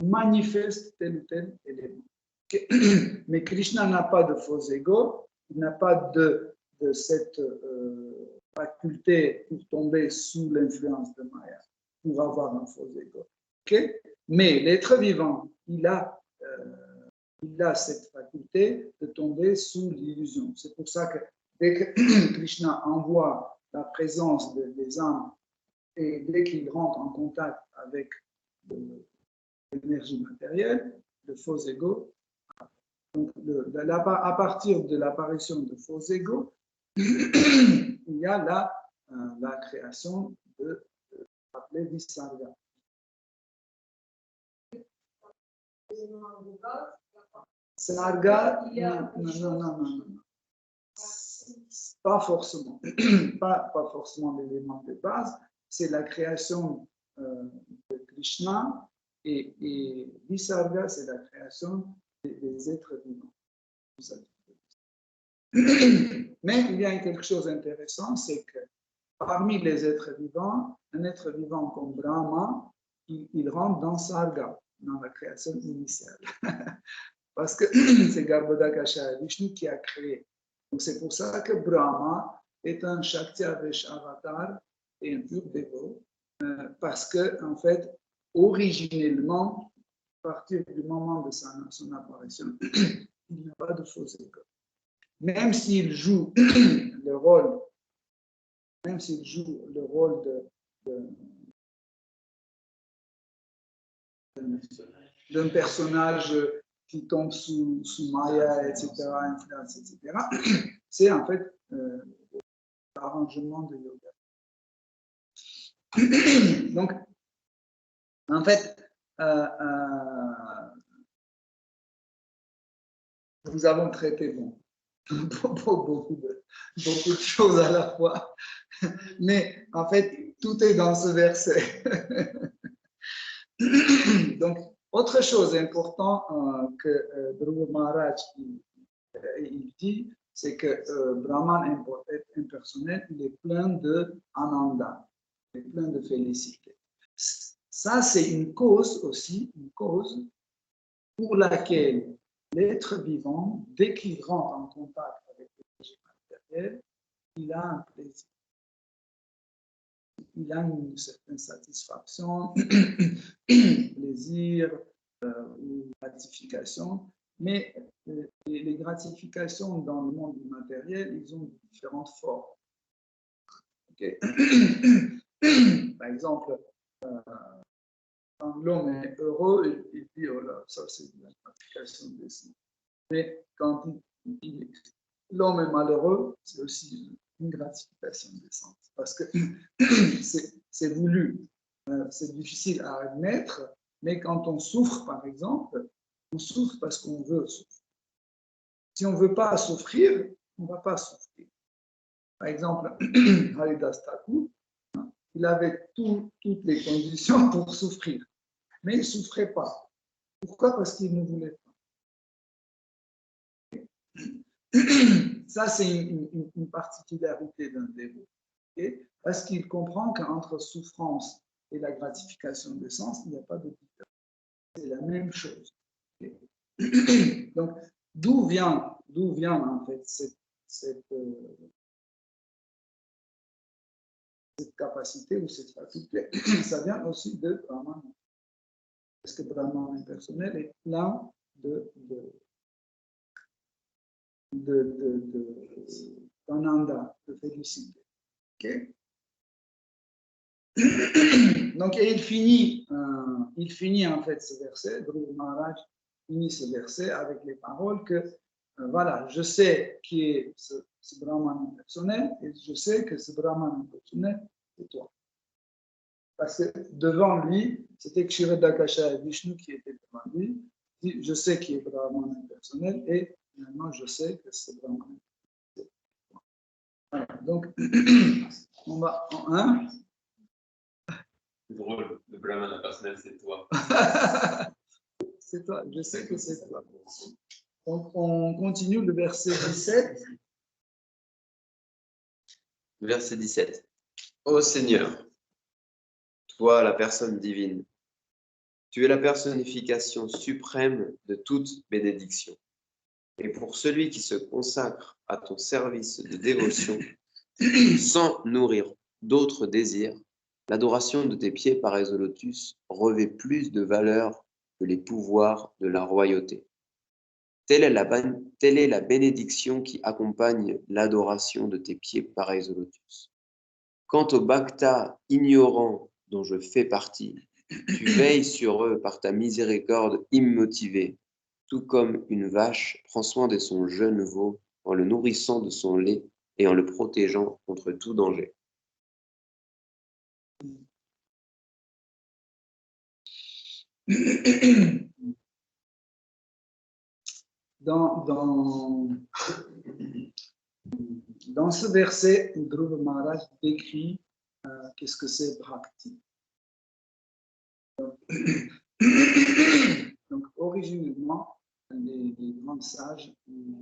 manifeste tel ou tel élément. Okay. Mais Krishna n'a pas de faux ego, il n'a pas de cette faculté pour tomber sous l'influence de Maya, pour avoir un faux ego. Okay? Mais l'être vivant, il a cette faculté de tomber sous l'illusion. C'est pour ça que dès que Krishna envoie la présence des âmes et dès qu'il rentre en contact avec l'énergie matérielle, le faux ego, donc à partir de l'apparition de faux ego, il y a la création de appelée Visarga. Sarga, Il y a non, autre non, non, chose. non, non, non. Pas forcément. Pas forcément l'élément de base. C'est la création de Krishna et Visarga, c'est la création des êtres vivants. Mais il y a quelque chose d'intéressant, c'est que parmi les êtres vivants, un être vivant comme Brahma, il rentre dans Sarga, dans la création initiale. Parce que c'est Garbhodakasha Vishnu qui a créé. Donc c'est pour ça que Brahma est un Shakti Avesh avatar et un pur dévot. Parce que, en fait, originellement, à partir du moment de son apparition, il n'y a pas de faux école. Même s'il joue le rôle, d'un personnage qui tombe sous Maya, etc., influence, etc., c'est en fait l'arrangement de yoga. Donc, en fait, nous avons traité beaucoup de choses à la fois, mais en fait, tout est dans ce verset. Donc, autre chose importante que Dhruva Maharaj il dit, c'est que Brahman impersonnel, il est plein de ananda, il est plein de félicité. Ça, c'est une cause aussi, une cause pour laquelle l'être vivant, dès qu'il rentre en contact avec le régime matériel, il a un plaisir. Il a une certaine satisfaction, plaisir ou gratification, mais les gratifications dans le monde du matériel, ils ont différentes formes. Okay. Par exemple, quand l'homme est heureux, il dit, oh là, ça c'est une gratification des sens. Mais quand l'homme est malheureux, c'est aussi une gratification des sens. Parce que c'est voulu, c'est difficile à admettre, mais quand on souffre, par exemple, on souffre parce qu'on veut souffrir. Si on ne veut pas souffrir, on ne va pas souffrir. Par exemple, Haridas Thakur, il avait toutes les conditions pour souffrir, mais il ne souffrait pas. Pourquoi? Parce qu'il ne voulait pas. Ça, c'est une particularité d'un dévot. Okay? Parce qu'il comprend qu'entre souffrance et la gratification des sens, il n'y a pas de différence. C'est la même chose. Okay? Donc, d'où vient en fait cette capacité ou cette faculté? Ça vient aussi de Brahman. Parce que Brahman impersonnel est plein d'ananda, de félicité. Okay? Donc, et il finit en fait ce verset, Dhruva Maharaj finit ce verset avec les paroles que voilà, je sais qui est ce Brahman impersonnel et je sais que ce Brahman impersonnel, c'est toi. Parce que devant lui, c'était Kshirodakasha et Vishnu qui étaient devant lui. Je sais qui est Brahman impersonnel et finalement, je sais que c'est Brahman impersonnel. Voilà, donc, on va en 1. C'est drôle, le Brahman impersonnel, c'est toi. C'est toi, je sais que c'est toi. Donc, on continue le verset 17. Verset 17. Ô Seigneur, toi, la personne divine, tu es la personnification suprême de toute bénédiction. Et pour celui qui se consacre à ton service de dévotion, sans nourrir d'autres désirs, l'adoration de tes pieds pareils au lotus revêt plus de valeur que les pouvoirs de la royauté. Telle est la bénédiction qui accompagne l'adoration de tes pieds pareils au lotus. Quant aux bhaktas ignorants dont je fais partie, tu veilles sur eux par ta miséricorde immotivée, tout comme une vache prend soin de son jeune veau en le nourrissant de son lait et en le protégeant contre tout danger. Dans ce verset, Dhruva Maharaj décrit qu'est-ce que c'est Bhakti. Donc, originellement, les grands sages ont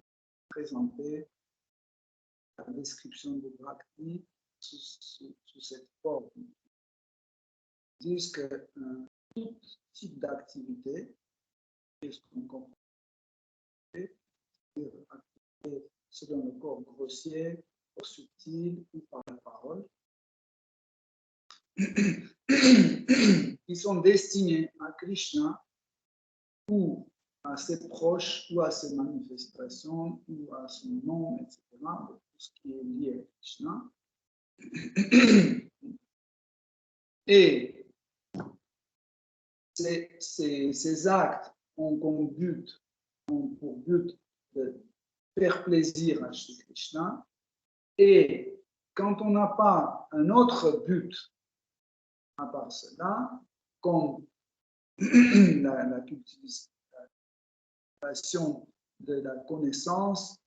présenté la description de Bhakti sous cette forme. Ils disent que tout type d'activité, qu'est-ce qu'on comprend, c'est-à-dire activité selon le corps grossier, corps subtil ou par la parole, qui sont destinés à Krishna ou à ses proches ou à ses manifestations ou à son nom, etc., tout ce qui est lié à Krishna. Et ces actes ont pour but de faire plaisir à Shri Krishna. Et quand on n'a pas un autre but à part cela, comme la cultivation de la connaissance,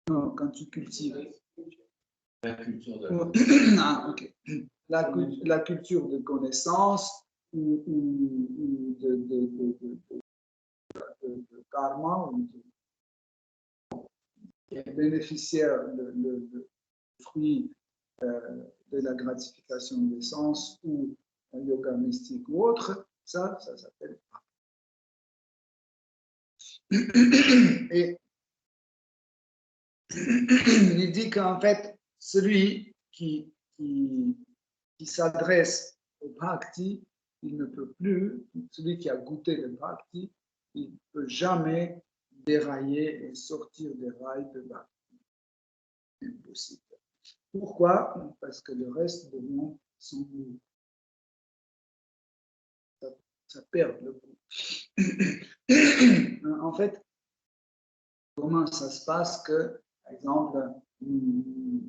non, quand tu cultives. La culture de Ok. La culture de connaissance ou de karma, ou bénéficiaire le fruit de la gratification des sens ou un yoga mystique ou autre, ça s'appelle. Et il dit qu'en fait, celui qui s'adresse au bhakti, il ne peut plus, celui qui a goûté le bhakti, il ne peut jamais dérailler et sortir des rails de bhakti. Impossible. Pourquoi? Parce que le reste du monde sans goût. Ça perd le goût. En fait, comment ça se passe que, par exemple, nous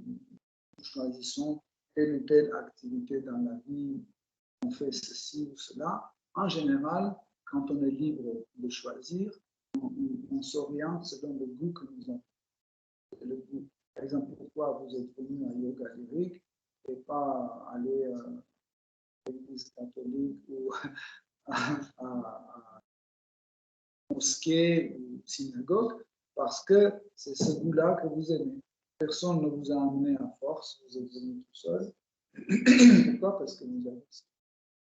choisissons telle ou telle activité dans la vie, on fait ceci ou cela. En général, quand on est libre de choisir, on s'oriente selon le goût que nous avons. Le goût. Par exemple, pourquoi vous êtes venu à yoga lyrique et pas aller à l'église catholique ou à mosquée ou synagogue? Parce que c'est ce goût-là que vous aimez. Personne ne vous a amené à force, vous êtes venu tout seul. Pourquoi? Parce que vous avez.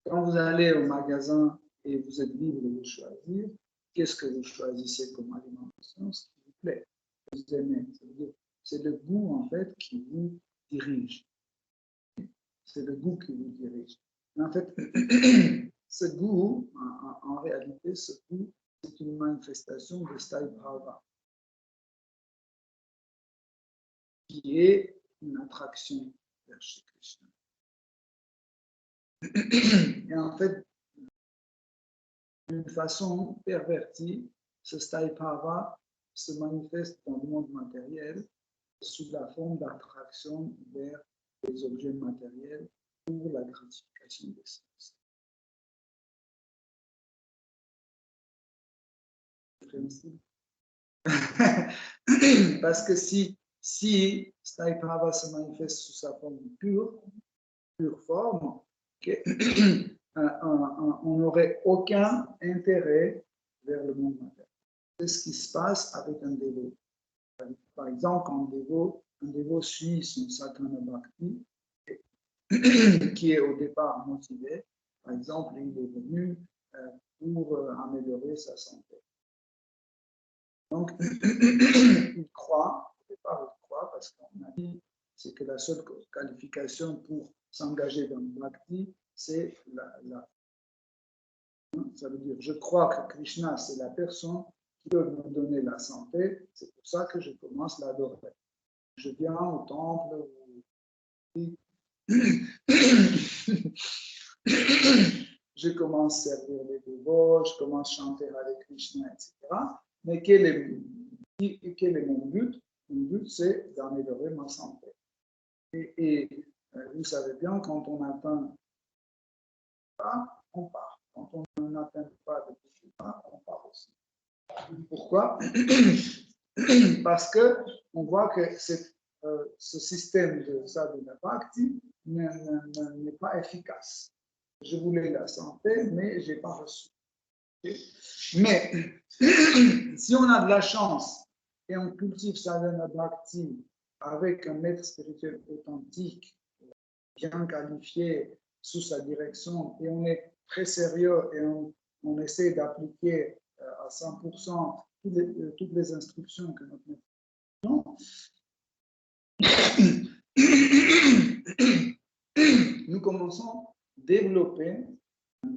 Quand vous allez au magasin et vous êtes libre de choisir, qu'est-ce que vous choisissez comme alimentation? Ce qui vous plaît, que vous aimez. C'est le goût, en fait, qui vous dirige. C'est le goût qui vous dirige. Mais en fait, ce goût, en réalité, ce goût, c'est une manifestation de Sthai Bhava, qui est une attraction vers Shri Krishna. Et en fait, d'une façon pervertie, ce Sthai Bhava se manifeste dans le monde matériel sous la forme d'attraction vers les objets matériels pour la gratification des sens. Parce que si Sthai Bhava se manifeste sous sa forme pure forme, on n'aurait aucun intérêt vers le monde matériel. C'est ce qui se passe avec un dévot. Par exemple, quand un dévot suit son sadhana bhakti, qui est au départ motivé, par exemple, il est venu pour améliorer sa santé. Donc, il croit, au départ, il croit, parce qu'on a dit c'est que la seule qualification pour s'engager dans le bhakti, c'est ça veut dire, je crois que Krishna, c'est la personne qui peut me donner la santé, c'est pour ça que je commence à l'adorer. Je viens au temple, je commence à servir les dévots, je commence à chanter avec Krishna, etc. Mais quel est mon but? Mon but, c'est d'améliorer ma santé. Et vous savez bien, quand on atteint ça, on part. Quand on n'atteint pas de résultat, on part aussi. Pourquoi? Parce qu'on voit que ce système de sadhana bhakti n'est pas efficace. Je voulais la santé, mais je n'ai pas reçu. Mais si on a de la chance et on cultive sadhana bhakti avec un maître spirituel authentique, bien qualifié, sous sa direction, et on est très sérieux et on essaie d'appliquer à 100% toutes les instructions que notre maître donne, nous commençons à développer un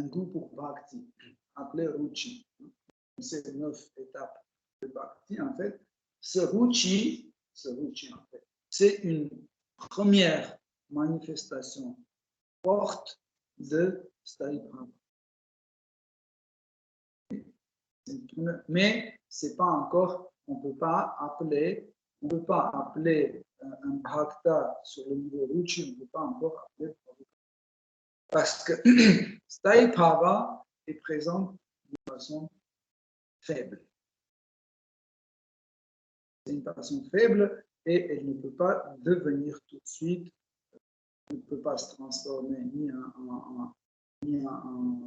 goût pour Bhakti, appelé Ruchi. C'est 9 étapes de Bhakti. En fait, ce Ruchi en fait, c'est une première manifestation forte de Sthayi Prabhu. Mais c'est pas encore, on ne peut pas appeler un bhakta sur le niveau Ruchi, on ne peut pas encore appeler parce que Sthayi Prabhu est présent de façon faible. C'est une façon faible et elle ne peut pas devenir tout de suite, elle ne peut pas se transformer ni en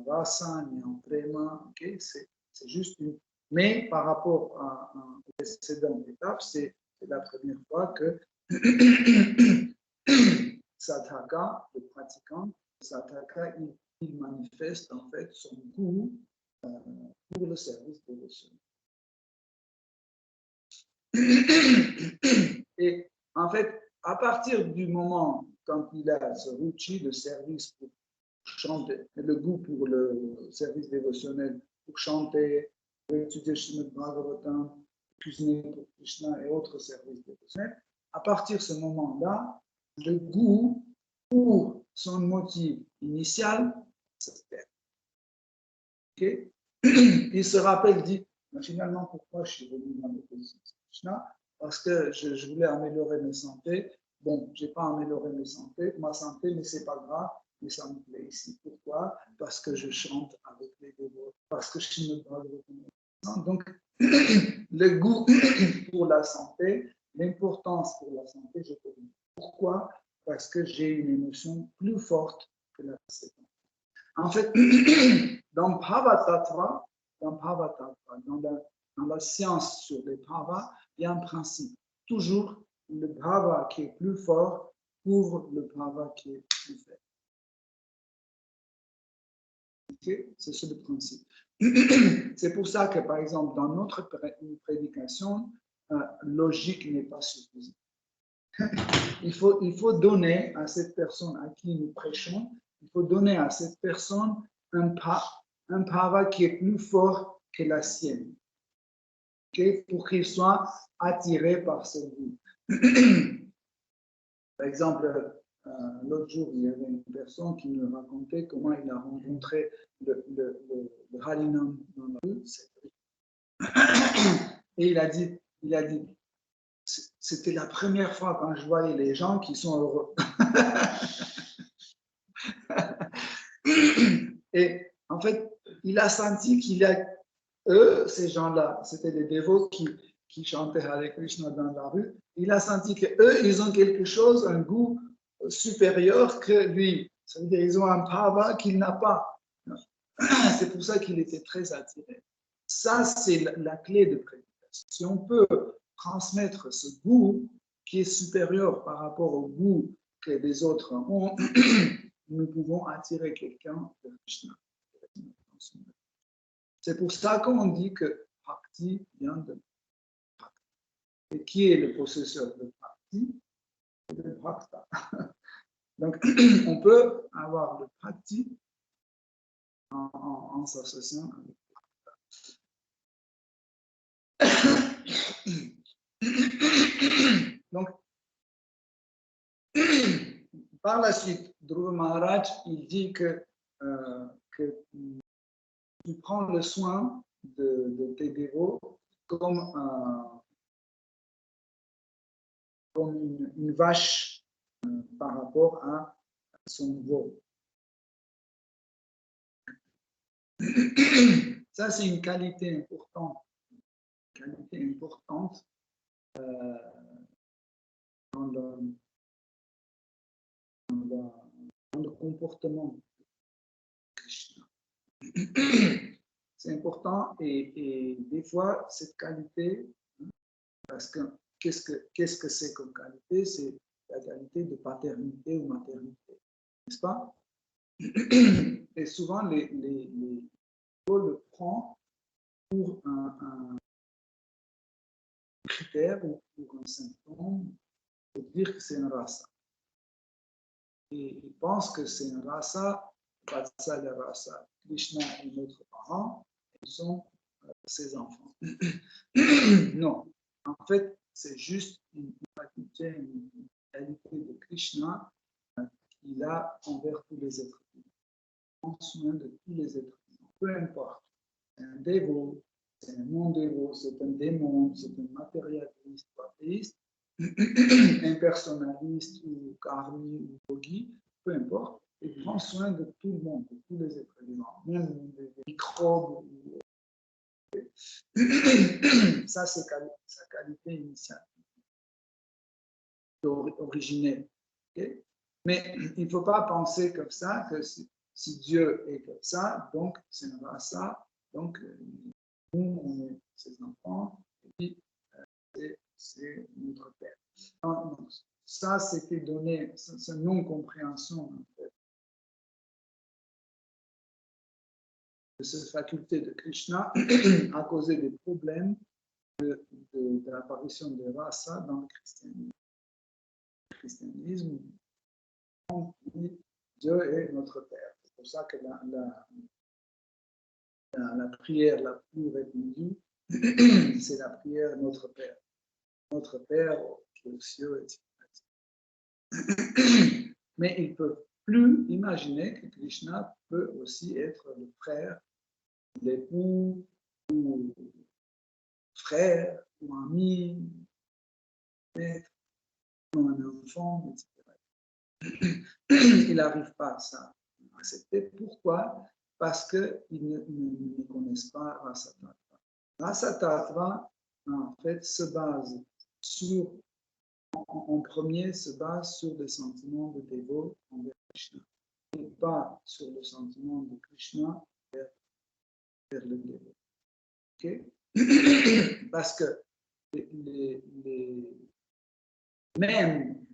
rasa, ni en prema, okay? C'est juste une... Mais par rapport aux précédentes étapes, c'est la première fois que Sadhaka, le pratiquant, Sadhaka, il manifeste en fait son goût pour le service dévotionnel. Et en fait, à partir du moment quand il a ce ruchi de service pour chanter, le goût pour le service dévotionnel, pour chanter, pour étudier Srimad Bhagavatam, cuisiner pour Krishna et autres services dévotionnels, à partir de ce moment-là, le goût pour son motif initial se perd. Okay? Il se rappelle, dit, mais finalement, pourquoi je suis venu dans l'opposition de Krishna? Parce que je voulais améliorer ma santé. Bon, je n'ai pas amélioré ma santé, mais ce n'est pas grave, mais ça me plaît ici. Pourquoi? Parce que je chante avec les dévots, parce que je suis une bonne reconnaissance. Donc, le goût pour la santé, l'importance pour la santé, je peux dire. Pourquoi? Parce que j'ai une émotion plus forte que la précédente. En fait, dans Bhava-tattva, dans la science sur les bhava, il y a un principe. Toujours, le bhava qui est plus fort couvre le bhava qui est plus faible. Okay? C'est ça le principe. C'est pour ça que, par exemple, dans notre prédication, logique n'est pas suffisante. Il faut donner à cette personne à qui nous prêchons, il faut donner à cette personne un bhava qui est plus fort que la sienne, okay? Pour qu'il soit attiré par ce goût. Par exemple, l'autre jour, il y avait une personne qui me racontait comment il a rencontré le Harinam dans la rue. Et il a dit, c'était la première fois quand je voyais les gens qui sont heureux. Et en fait, il a senti qu'il y a eux, ces gens-là, c'était des dévots qui chantaient Hare Krishna dans la rue. Il a senti qu'eux, ils ont quelque chose, un goût supérieur que lui. Ça veut dire qu'ils ont un bhava qu'il n'a pas. C'est pour ça qu'il était très attiré. Ça, c'est la clé de prédication. Si on peut transmettre ce goût qui est supérieur par rapport au goût que les autres ont, nous pouvons attirer quelqu'un vers Krishna. C'est pour ça qu'on dit que Bhakti vient de Bhakti. Et qui est le possesseur de Bhakti? Le Bhakta. Donc, on peut avoir le Bhakti en s'associant avec Donc, par la suite, Dhruva Maharaj, il dit que tu prends le soin de tes dévots comme une vache par rapport à son veau. Ça, c'est une qualité importante dans le comportement de Krishna. C'est important et des fois, cette qualité, parce que qu'est-ce que c'est comme qualité? C'est la qualité de paternité ou maternité, n'est-ce pas? Et souvent, les le prend pour un critère ou pour un symptôme pour dire que c'est une rasa. Et ils pensent que c'est une rasa, Vatsa la rasa. Krishna est notre parent, ils sont ses enfants. Non, en fait, c'est juste une qualité de Krishna qu'il a envers tous les êtres humains. Il prend soin de tous les êtres humains, peu importe. C'est un dévot, c'est un non-dévot, c'est un démon, c'est un matérialiste ou athéiste, impersonnaliste ou karmi ou yogi, peu importe. Il prend soin de tout le monde, de tous les êtres vivants, même des microbes. Ça, c'est sa qualité initiale, originelle. Okay? Mais il ne faut pas penser comme ça, que si Dieu est comme ça, donc c'est une rasa, donc nous, on est ses enfants, et puis c'est notre Père. Donc, ça, c'était donné, c'est une non-compréhension, en fait, de cette faculté de Krishna a causé des problèmes de l'apparition de rasa dans le christianisme. Le christianisme, on dit Dieu est notre Père. C'est pour ça que la prière la plus répandue, c'est la prière Notre Père. Notre Père qui est aux cieux, etc. Mais ils ne peuvent plus imaginer que Krishna peut aussi être le frère, l'époux, ou frère, ou ami, maître, ou un enfant, etc. Il n'arrive pas à ça, à accepter. Pourquoi? Parce qu'ils ne connaissent pas Rasa Tattva. Rasa Tattva, en fait, se base sur, en premier, se base sur des sentiments de dévot envers Krishna, et pas sur le sentiment de Krishna vers le dévot. Okay? Parce que même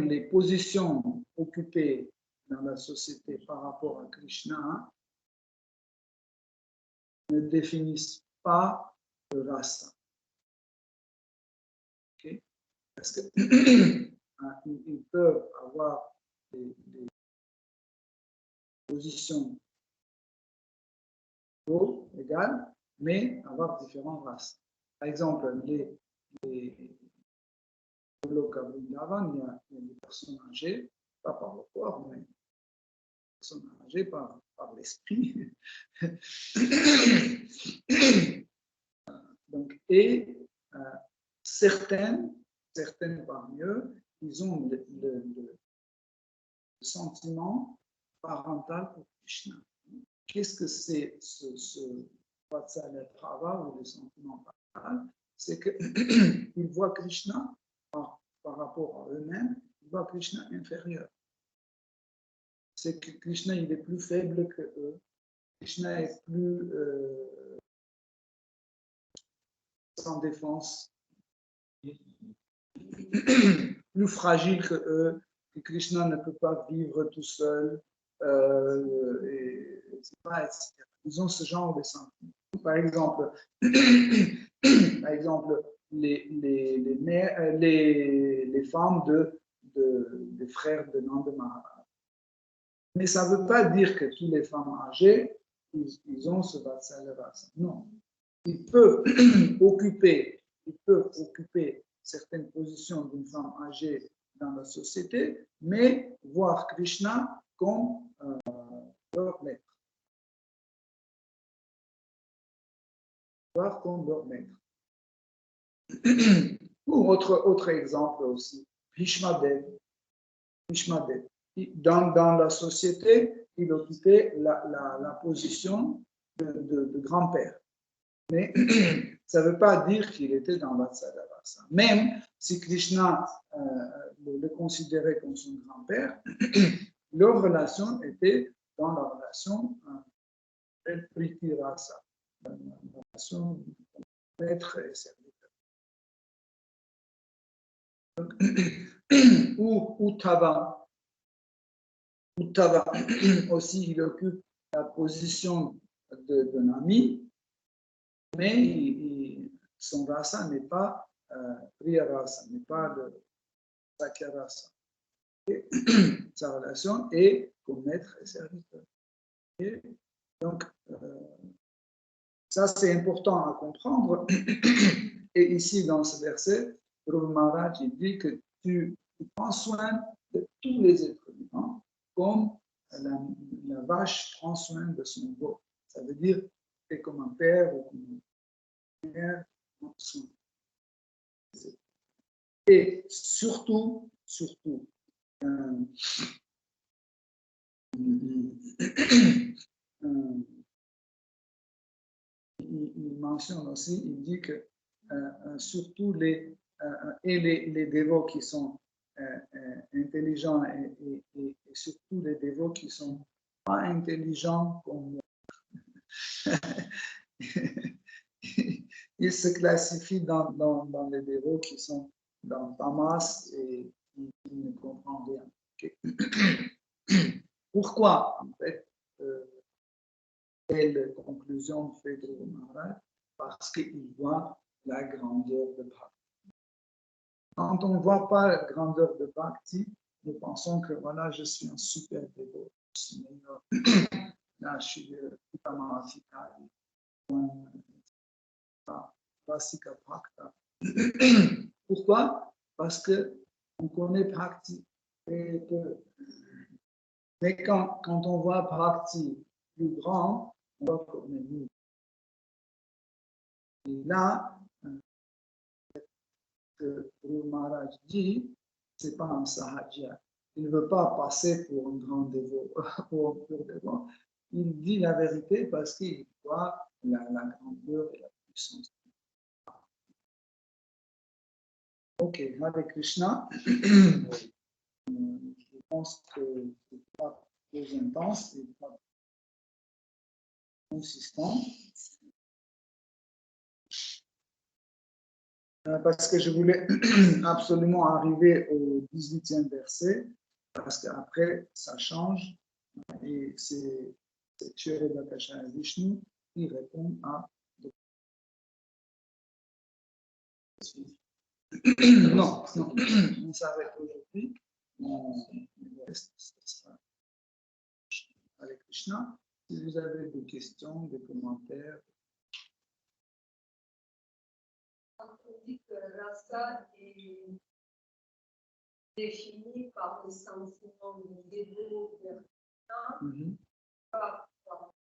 les positions occupées dans la société par rapport à Krishna ne définissent pas le rasa. Okay? Parce qu'ils peuvent avoir des positions égales, mais avoir différentes races. Par exemple, les Goloka Vrindavan, il y a des personnes âgées, pas par le corps, mais des personnes âgées par l'esprit. Donc, et certaines parmi eux, ils ont le sentiment parental pour Krishna. Qu'est-ce que c'est ce Vatsalya-Prava ou le sentiment parental? C'est qu'ils voient Krishna par rapport à eux-mêmes, ils voient Krishna inférieur. C'est que Krishna il est plus faible que eux. Krishna est plus sans défense, plus fragile que eux, que Krishna ne peut pas vivre tout seul, etc. Ils ont ce genre de sentiments. Par exemple, les femmes des frères de Nanda Maharaj. Mais ça ne veut pas dire que toutes les femmes âgées, ils ont ce Vatsalya Rasa. Non. Ils peuvent occuper certaines positions d'une femme âgée dans la société, mais voir Krishna comme leur maître. Voir comme leur maître. Ou autre exemple aussi, Bhishma Dev. dans la société, il occupait la position de grand-père. Mais ça ne veut pas dire qu'il était dans Vatsalya Rasa. Même si Krishna le considérait comme son grand-père, leur relation était dans la relation Priti Rasa, la relation maître et serviteur. Ou Tava aussi, il occupe la position d'un ami, mais son rasa n'est pas Priya Rasa, n'est pas le Sakya Rasa. Sa relation est comme maître et serviteur. Et donc, ça c'est important à comprendre. Et ici, dans ce verset, Dhruva Maharaj dit que tu prends soin de tous les êtres vivants comme la vache prend soin de son veau. Ça veut dire que c'est comme un père ou comme une mère prend soin. Et surtout, il mentionne aussi, il dit que surtout les dévots qui sont intelligents et surtout les dévots qui ne sont pas intelligents comme ils se classifient dans les dévots qui sont dans Tamas et qui ne comprennent rien. Okay. Pourquoi, en fait, quelle conclusion fait Dhruva Maharaj? Parce qu'il voit la grandeur de Bhakti. Quand on ne voit pas la grandeur de Bhakti, nous pensons que voilà, je suis un super dévot, je suis meilleur. Là, je suis Uttama-Adhikari, Vasika Bhakta. Pourquoi? Parce qu'on connaît Bhakti très peu. Mais quand on voit Bhakti plus grand, on voit qu'on est nul. Et là, ce que Dhruva Maharaj dit, ce n'est pas un sahajya. Il ne veut pas passer pour un grand dévot, pour un pur dévot. Il dit la vérité parce qu'il voit la grandeur et la puissance. Ok, Hare Krishna. Je pense que ce n'est pas trop intense et pas consistant. Parce que je voulais absolument arriver au 18e verset, parce qu'après, ça change, et c'est Shreya Vishnu qui répond à... Non, on s'arrête aujourd'hui. Le reste, ce sera avec Krishna. Si vous avez des questions, des commentaires. On dit que rasa est défini par le sentiment de dévot vers quelqu'un, pas par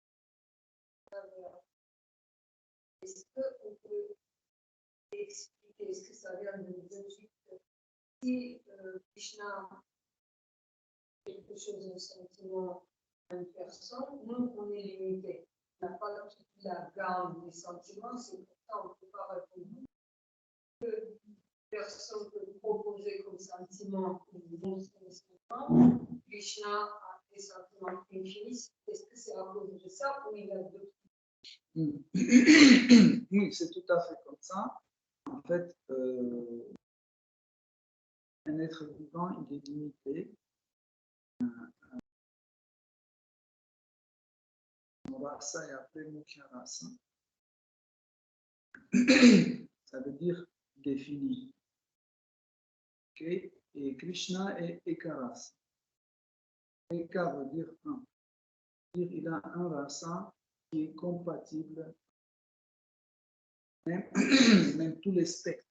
est-ce qu'on peut expliquer, est-ce que ça vient de l'Égypte? Si Krishna a quelque chose de sentiment à une personne, nous, on est limité. On n'a pas toute la gamme des sentiments, c'est pourtant on ne peut pas répondre. Que personne peut proposer comme sentiment une bon sentiment. Krishna a des sentiments infinis. Est-ce que c'est à cause de ça ou il a d'autres? Oui, c'est tout à fait comme ça. En fait, un être vivant, il est limité. Rasa est appelé Mukhya Rasa. Ça veut dire défini. Okay? Et Krishna est Ekarasa. Eka veut dire un. Il a un rasa qui est compatible, même tous les spectres.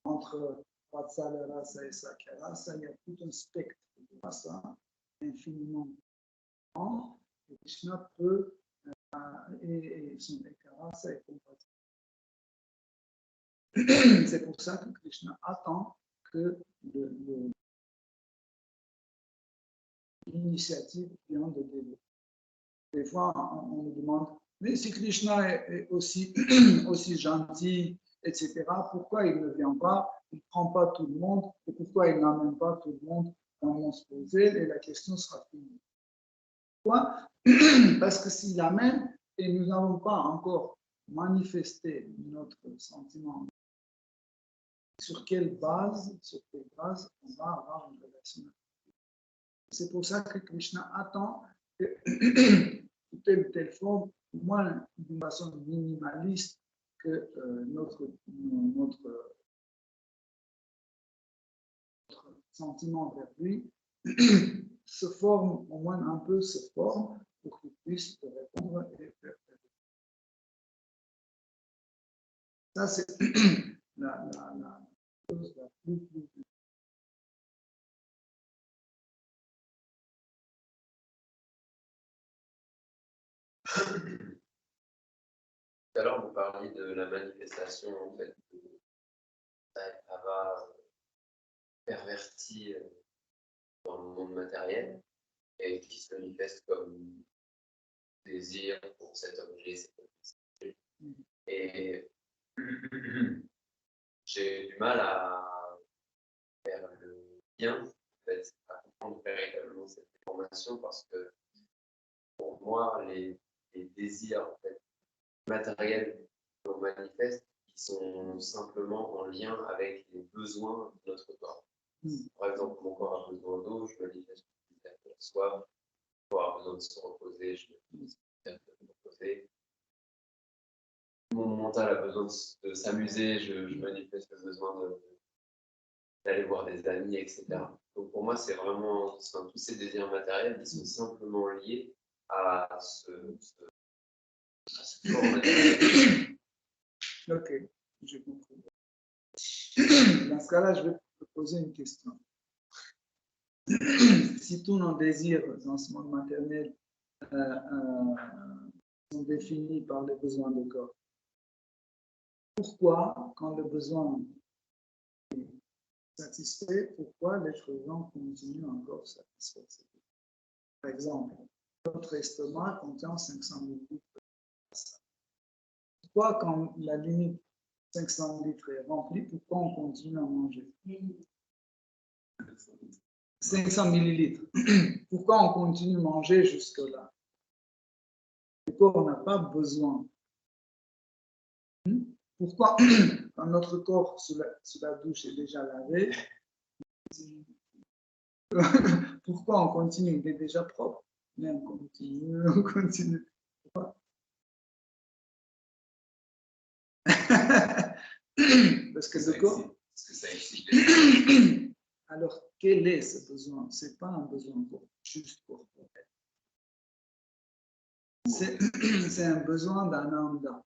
Entre Vatsalya Rasa et Sakya Rasa, il y a tout un spectre de rasa infiniment grand. Et Krishna peut, et son Ekarasa est compatible. C'est pour ça que Krishna attend que l'initiative vient de Dieu. Des fois, on nous demande, mais si Krishna est aussi, aussi gentil, etc., pourquoi il ne vient pas, il ne prend pas tout le monde, et pourquoi il n'amène pas tout le monde dans mon posé, et la question sera finie. Pourquoi? Parce que s'il amène, et nous n'avons pas encore manifesté notre sentiment, sur quelle base on va avoir une relation. C'est pour ça que Krishna attend que telle ou telle forme, au moins d'une façon minimaliste, que notre sentiment vers lui se forme, au moins un peu se forme, pour qu'il puisse te répondre et faire. Ça, c'est la chose la plus. Tout à l'heure, vous parliez de la manifestation en fait, de Baba perverti dans le monde matériel et qui se manifeste comme désir pour cet objet. Et j'ai du mal à faire le lien, en fait, à comprendre véritablement cette information parce que pour moi, les désirs en fait, matériels qu'on manifeste, ils sont simplement en lien avec les besoins de notre corps. Par exemple, mon corps a besoin d'eau, je manifeste de la soif. Mon corps a besoin de se reposer, je manifeste de me reposer. Mon mental a besoin de s'amuser, je manifeste le besoin d'aller voir des amis, etc. Donc pour moi, c'est vraiment, tous ces désirs matériels, ils sont simplement liés à ce corps matériel. Ok, j'ai compris. Dans ce cas-là, je vais te poser une question. Si tous nos désirs dans ce monde matériel sont définis par les besoins du corps, pourquoi, quand le besoin est satisfait, pourquoi l'être vivant continue encore à satisfaire? Par exemple, notre estomac contient 500 millilitres. Pourquoi, quand la limite 500 litres est remplie, pourquoi on continue à manger? 500 millilitres. Pourquoi on continue à manger jusque-là? Le corps n'a pas besoin. Pourquoi, quand notre corps sous la douche est déjà lavé, pourquoi on continue? Il est déjà propre, mais on continue, on continue. Parce que le corps. Parce que ça existe. Alors, quel est ce besoin? Ce n'est pas un besoin juste corporel. C'est un besoin d'ananda.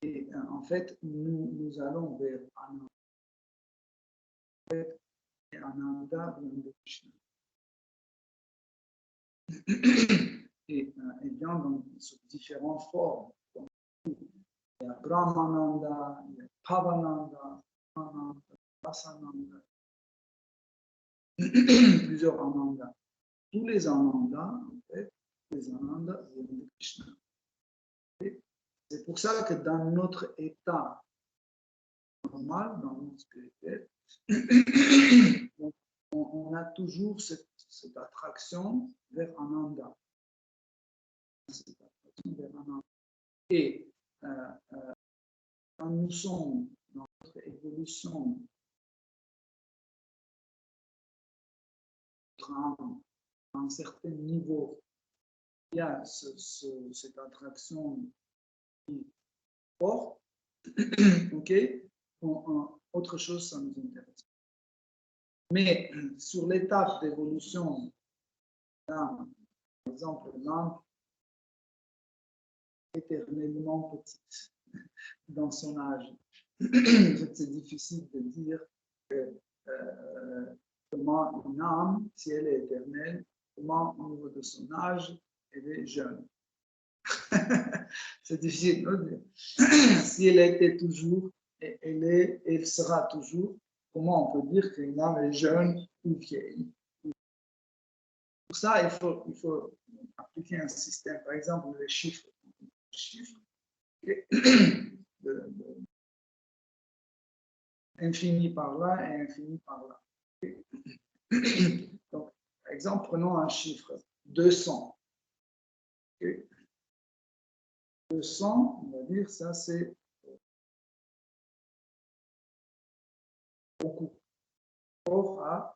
Et en fait, nous allons vers ananda. En fait, ananda vient de Krishna. Et il vient sous différentes formes. Il y a Brahmananda, il y a Pavananda, Ananda, Vasananda. Plusieurs anandas. Tous les anandas, en fait, les anandas viennent de Krishna. C'est pour ça que dans notre état normal, dans le monde spirituel, on a toujours cette attraction vers Ananda. Cette attraction vers Ananda. Et quand nous sommes dans notre évolution, à un certain niveau, il y a cette attraction qui est forte, ok? Autre chose, ça nous intéresse. Mais sur l'étape d'évolution, par exemple, l'âme éternellement petite dans son âge. C'est difficile de dire que, comment une âme, si elle est éternelle, comment au niveau de son âge, elle est jeune. C'est difficile de dire. Si elle était toujours, elle sera toujours, comment on peut dire qu'une âme est jeune ou vieille? Pour ça, il faut appliquer un système. Par exemple, les chiffres. Infini par là et infini par là. Donc, par exemple, prenons un chiffre, 200. 200, on va dire, ça c'est beaucoup. Or à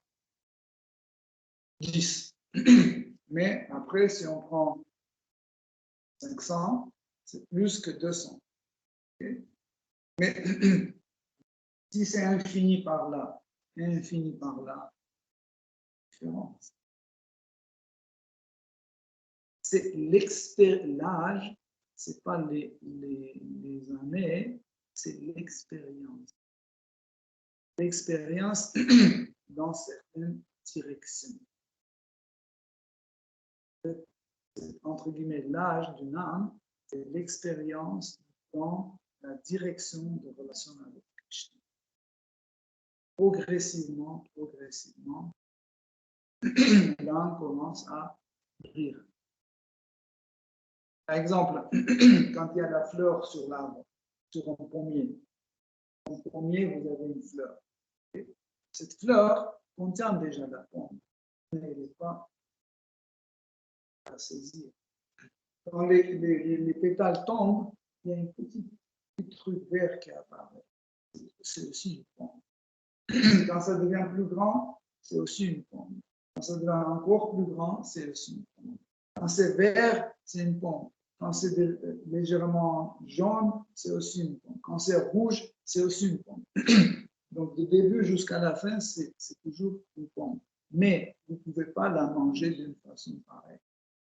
10. Mais après, si on prend 500, c'est plus que 200. Okay? Mais si c'est infini par là, infini par là, différence. C'est l'âge, ce n'est pas les années, c'est l'expérience. L'expérience dans certaines directions. Entre guillemets, l'âge d'une âme, c'est l'expérience dans la direction de relation avec Krishna. Progressivement, l'âme commence à briller. Par exemple, quand il y a la fleur sur l'arbre, sur un pommier, vous avez une fleur. Cette fleur contient déjà la pomme, mais elle n'est pas à saisir. Quand les pétales tombent, il y a un petit truc vert qui apparaît. C'est aussi une pomme. Quand ça devient plus grand, c'est aussi une pomme. Quand ça devient encore plus grand, c'est aussi une pomme. Quand c'est vert, c'est une pomme. Quand c'est légèrement jaune, c'est aussi une pomme. Quand c'est rouge, c'est aussi une pomme. Donc, du début jusqu'à la fin, c'est toujours une pomme. Mais vous ne pouvez pas la manger d'une façon pareille.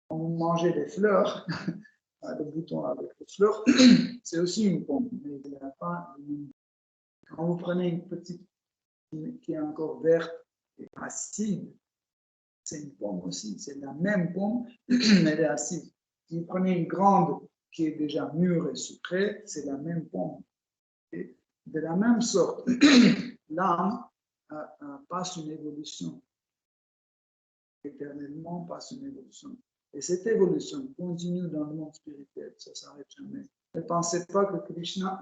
Quand vous mangez des fleurs, le bouton avec les fleurs, c'est aussi une pomme. Mais il n'y a pas une... Quand vous prenez une petite qui est encore verte et acide, c'est une pomme aussi. C'est la même pomme, mais elle est acide. Si vous prenez une grande qui est déjà mûre et sucrée, c'est la même pomme. Et de la même sorte, l'âme passe une évolution. Éternellement passe une évolution. Et cette évolution continue dans le monde spirituel, ça ne s'arrête jamais. Ne pensez pas que Krishna,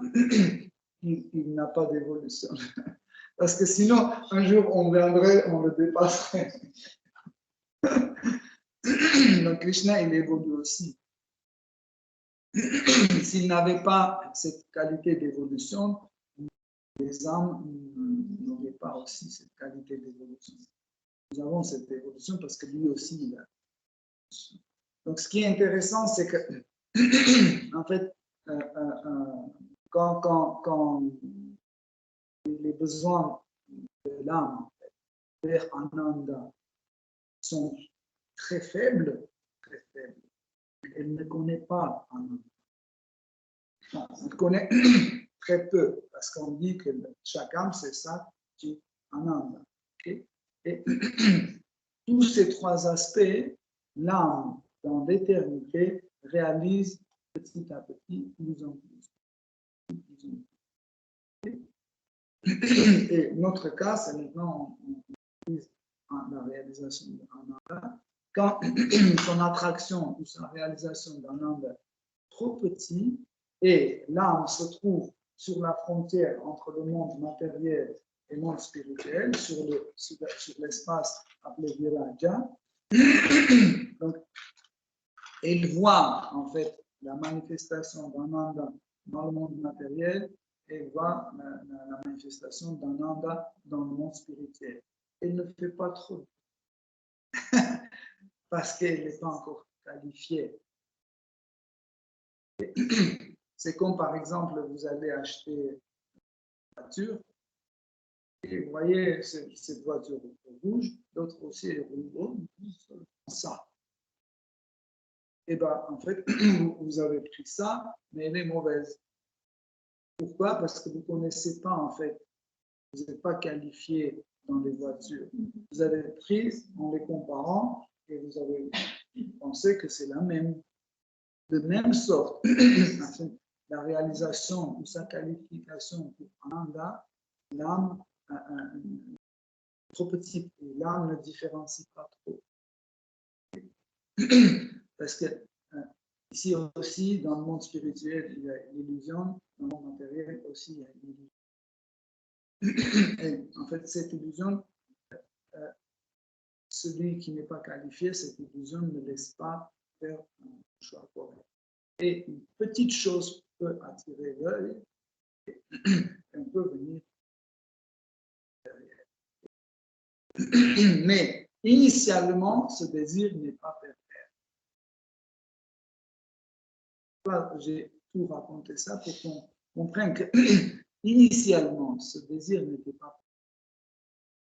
il n'a pas d'évolution. Parce que sinon, un jour, on viendrait, on le dépasserait. Donc Krishna, il évolue aussi. S'il n'avait pas cette qualité d'évolution, les âmes n'auraient pas aussi cette qualité d'évolution. Nous avons cette évolution parce que lui aussi, il a. Donc, ce qui est intéressant, c'est que, en fait, quand les besoins de l'âme, en fait, vers Ananda, sont très faibles, elle ne connaît pas Ananda. Elle connaît très peu, parce qu'on dit que chaque âme, c'est ça qui Ananda. Okay? Et tous ces trois aspects, l'âme, dans l'éternité, réalise petit à petit, plus en plus. Et notre cas, c'est maintenant, on utilise la réalisation d'Ananda. Quand son attraction ou sa réalisation d'Ananda est trop petit et l'âme se trouve sur la frontière entre le monde matériel et le monde spirituel, sur l'espace appelé Viraja, donc, et il voit en fait la manifestation d'Ananda dans le monde matériel et il voit la manifestation d'Ananda dans le monde spirituel. Il ne fait pas trop parce qu'il n'est pas encore qualifié. C'est comme par exemple, vous allez acheter une voiture et vous voyez cette voiture rouge, l'autre aussi est rouge, ça. Et bien, en fait, vous avez pris ça, mais elle est mauvaise. Pourquoi? Parce que vous ne connaissez pas, en fait, vous n'êtes pas qualifié dans les voitures. Vous avez pris en les comparant et vous avez pensé que c'est la même. De même sorte, la réalisation ou sa qualification pour Ananda, l'âme est trop petite et l'âme ne différencie pas trop. Parce que ici aussi, dans le monde spirituel, il y a l'illusion, dans le monde matériel aussi, il y a l'illusion. Et en fait, cette illusion, celui qui n'est pas qualifié, cette illusion ne laisse pas faire un choix correct. Et une petite chose peut attirer l'œil et on peut venir derrière. Mais initialement, ce désir n'est pas pervers. J'ai tout raconté ça pour qu'on comprenne que initialement, ce désir n'était pas pervers.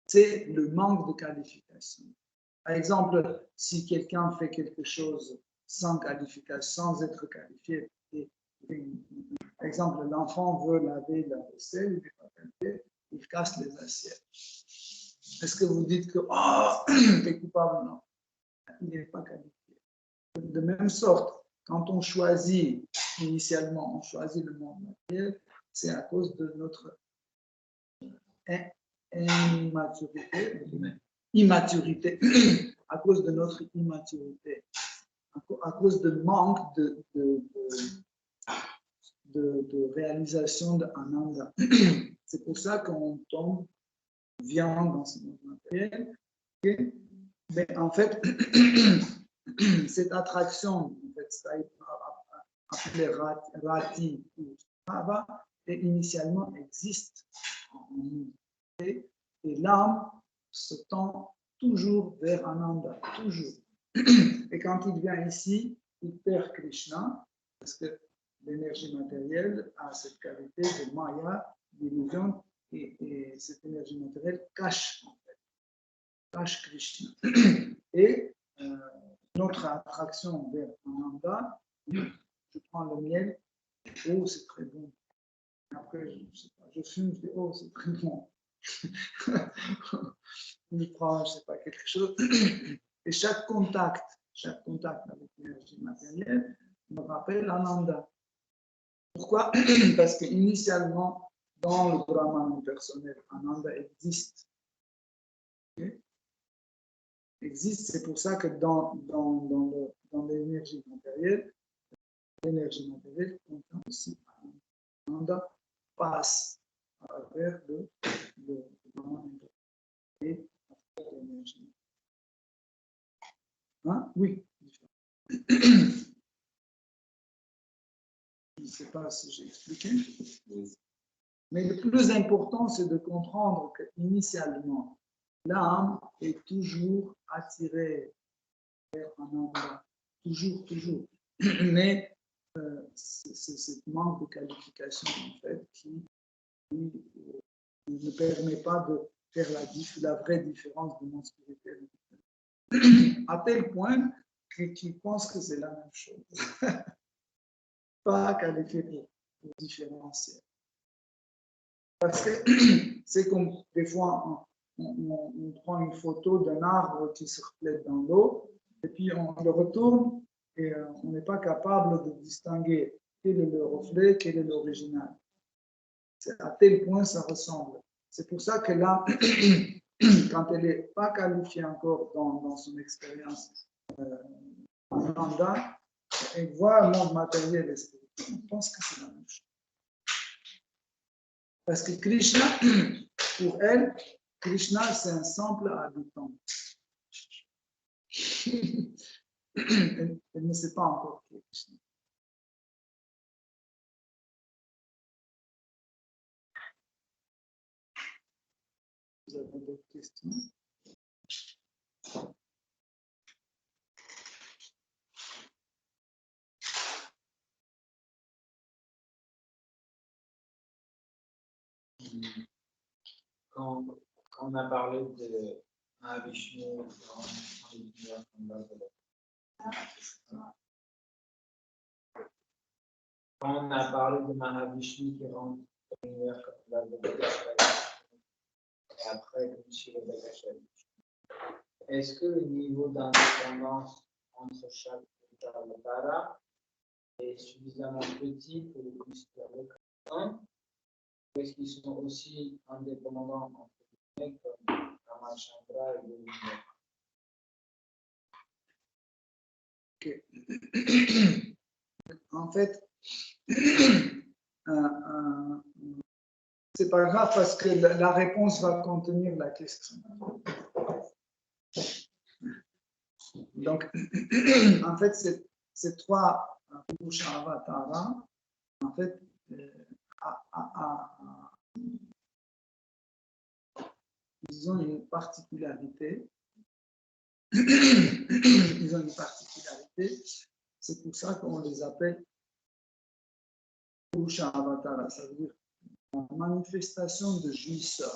C'est le manque de qualification. Par exemple, si quelqu'un fait quelque chose sans qualification, sans être qualifié, par exemple, l'enfant veut laver la vaisselle, il n'est pas qualifié, il casse les assiettes. Est-ce que vous dites que tu es coupable? Non, il n'est pas qualifié. De même sorte, quand on choisit, initialement, on choisit le monde matériel, c'est à cause de notre immaturité, à cause de notre immaturité, à cause de manque de réalisation d'Ananda. C'est pour ça qu'on tombe, vient dans ce monde matériel. Mais en fait, cette attraction, en fait, ça a été appelé Rati ou Bhava, et initialement existe en nous. Et l'âme se tend toujours vers Ananda, toujours. Et quand il vient ici, il perd Krishna, parce que l'énergie matérielle a cette qualité de Maya, d'illusion, et cette énergie matérielle cache, en fait, cache Krishna. Et notre attraction vers Ananda, je prends le miel, oh, c'est très bon. Après, je fume, je dis, oh, c'est très bon. Je prends, je ne sais pas, quelque chose. Et chaque contact avec l'énergie matérielle me rappelle Ananda. Pourquoi? Parce qu'initialement, dans le Brahman personnel, Ananda existe. Okay? Existe, c'est pour ça que dans l'énergie matérielle contient aussi Ananda passe à travers le Brahman et à travers l'énergie. Hein? Oui. Je ne sais pas si j'ai expliqué. Mais le plus important, c'est de comprendre qu'initialement, l'âme est toujours attirée vers Ananda. Toujours. Mais c'est ce manque de qualification, en fait, qui ne permet pas de faire la vraie différence du monde spirituel. À tel point qu'ils pensent que c'est la même chose. Pas qualifié pour différencier. Parce que c'est comme des fois, on prend une photo d'un arbre qui se reflète dans l'eau, et puis on le retourne, et on n'est pas capable de distinguer quel est le reflet, quel est l'original. À tel point ça ressemble. C'est pour ça que là, quand elle n'est pas qualifiée encore dans son expérience en Ananda, elle voit un monde matériel et spirituel. On pense que c'est la même chose. Parce que Krishna, pour elle, Krishna, c'est un simple habitant. Elle ne sait pas encore qui est Krishna. Vous avez d'autres questions? Quand on a parlé de Mahavishnu, quand on a parlé de Mahavishnu qui rentre dans l'univers comme base de et après comme Shiva Bagashali, est-ce que le niveau d'indépendance entre chaque Avatara est suffisamment petit pour les considérer comme un? Ou est-ce qu'ils sont aussi indépendants entre guillemets comme Ramachandra et l'univers? Okay. En fait, c'est pas grave parce que la réponse va contenir la question. Donc, en fait, ces trois Purusha Avatara, en fait, ils ont une particularité. Ils ont une particularité. C'est pour ça qu'on les appelle Purusha Avatara. Ça veut dire la manifestation de jouisseur.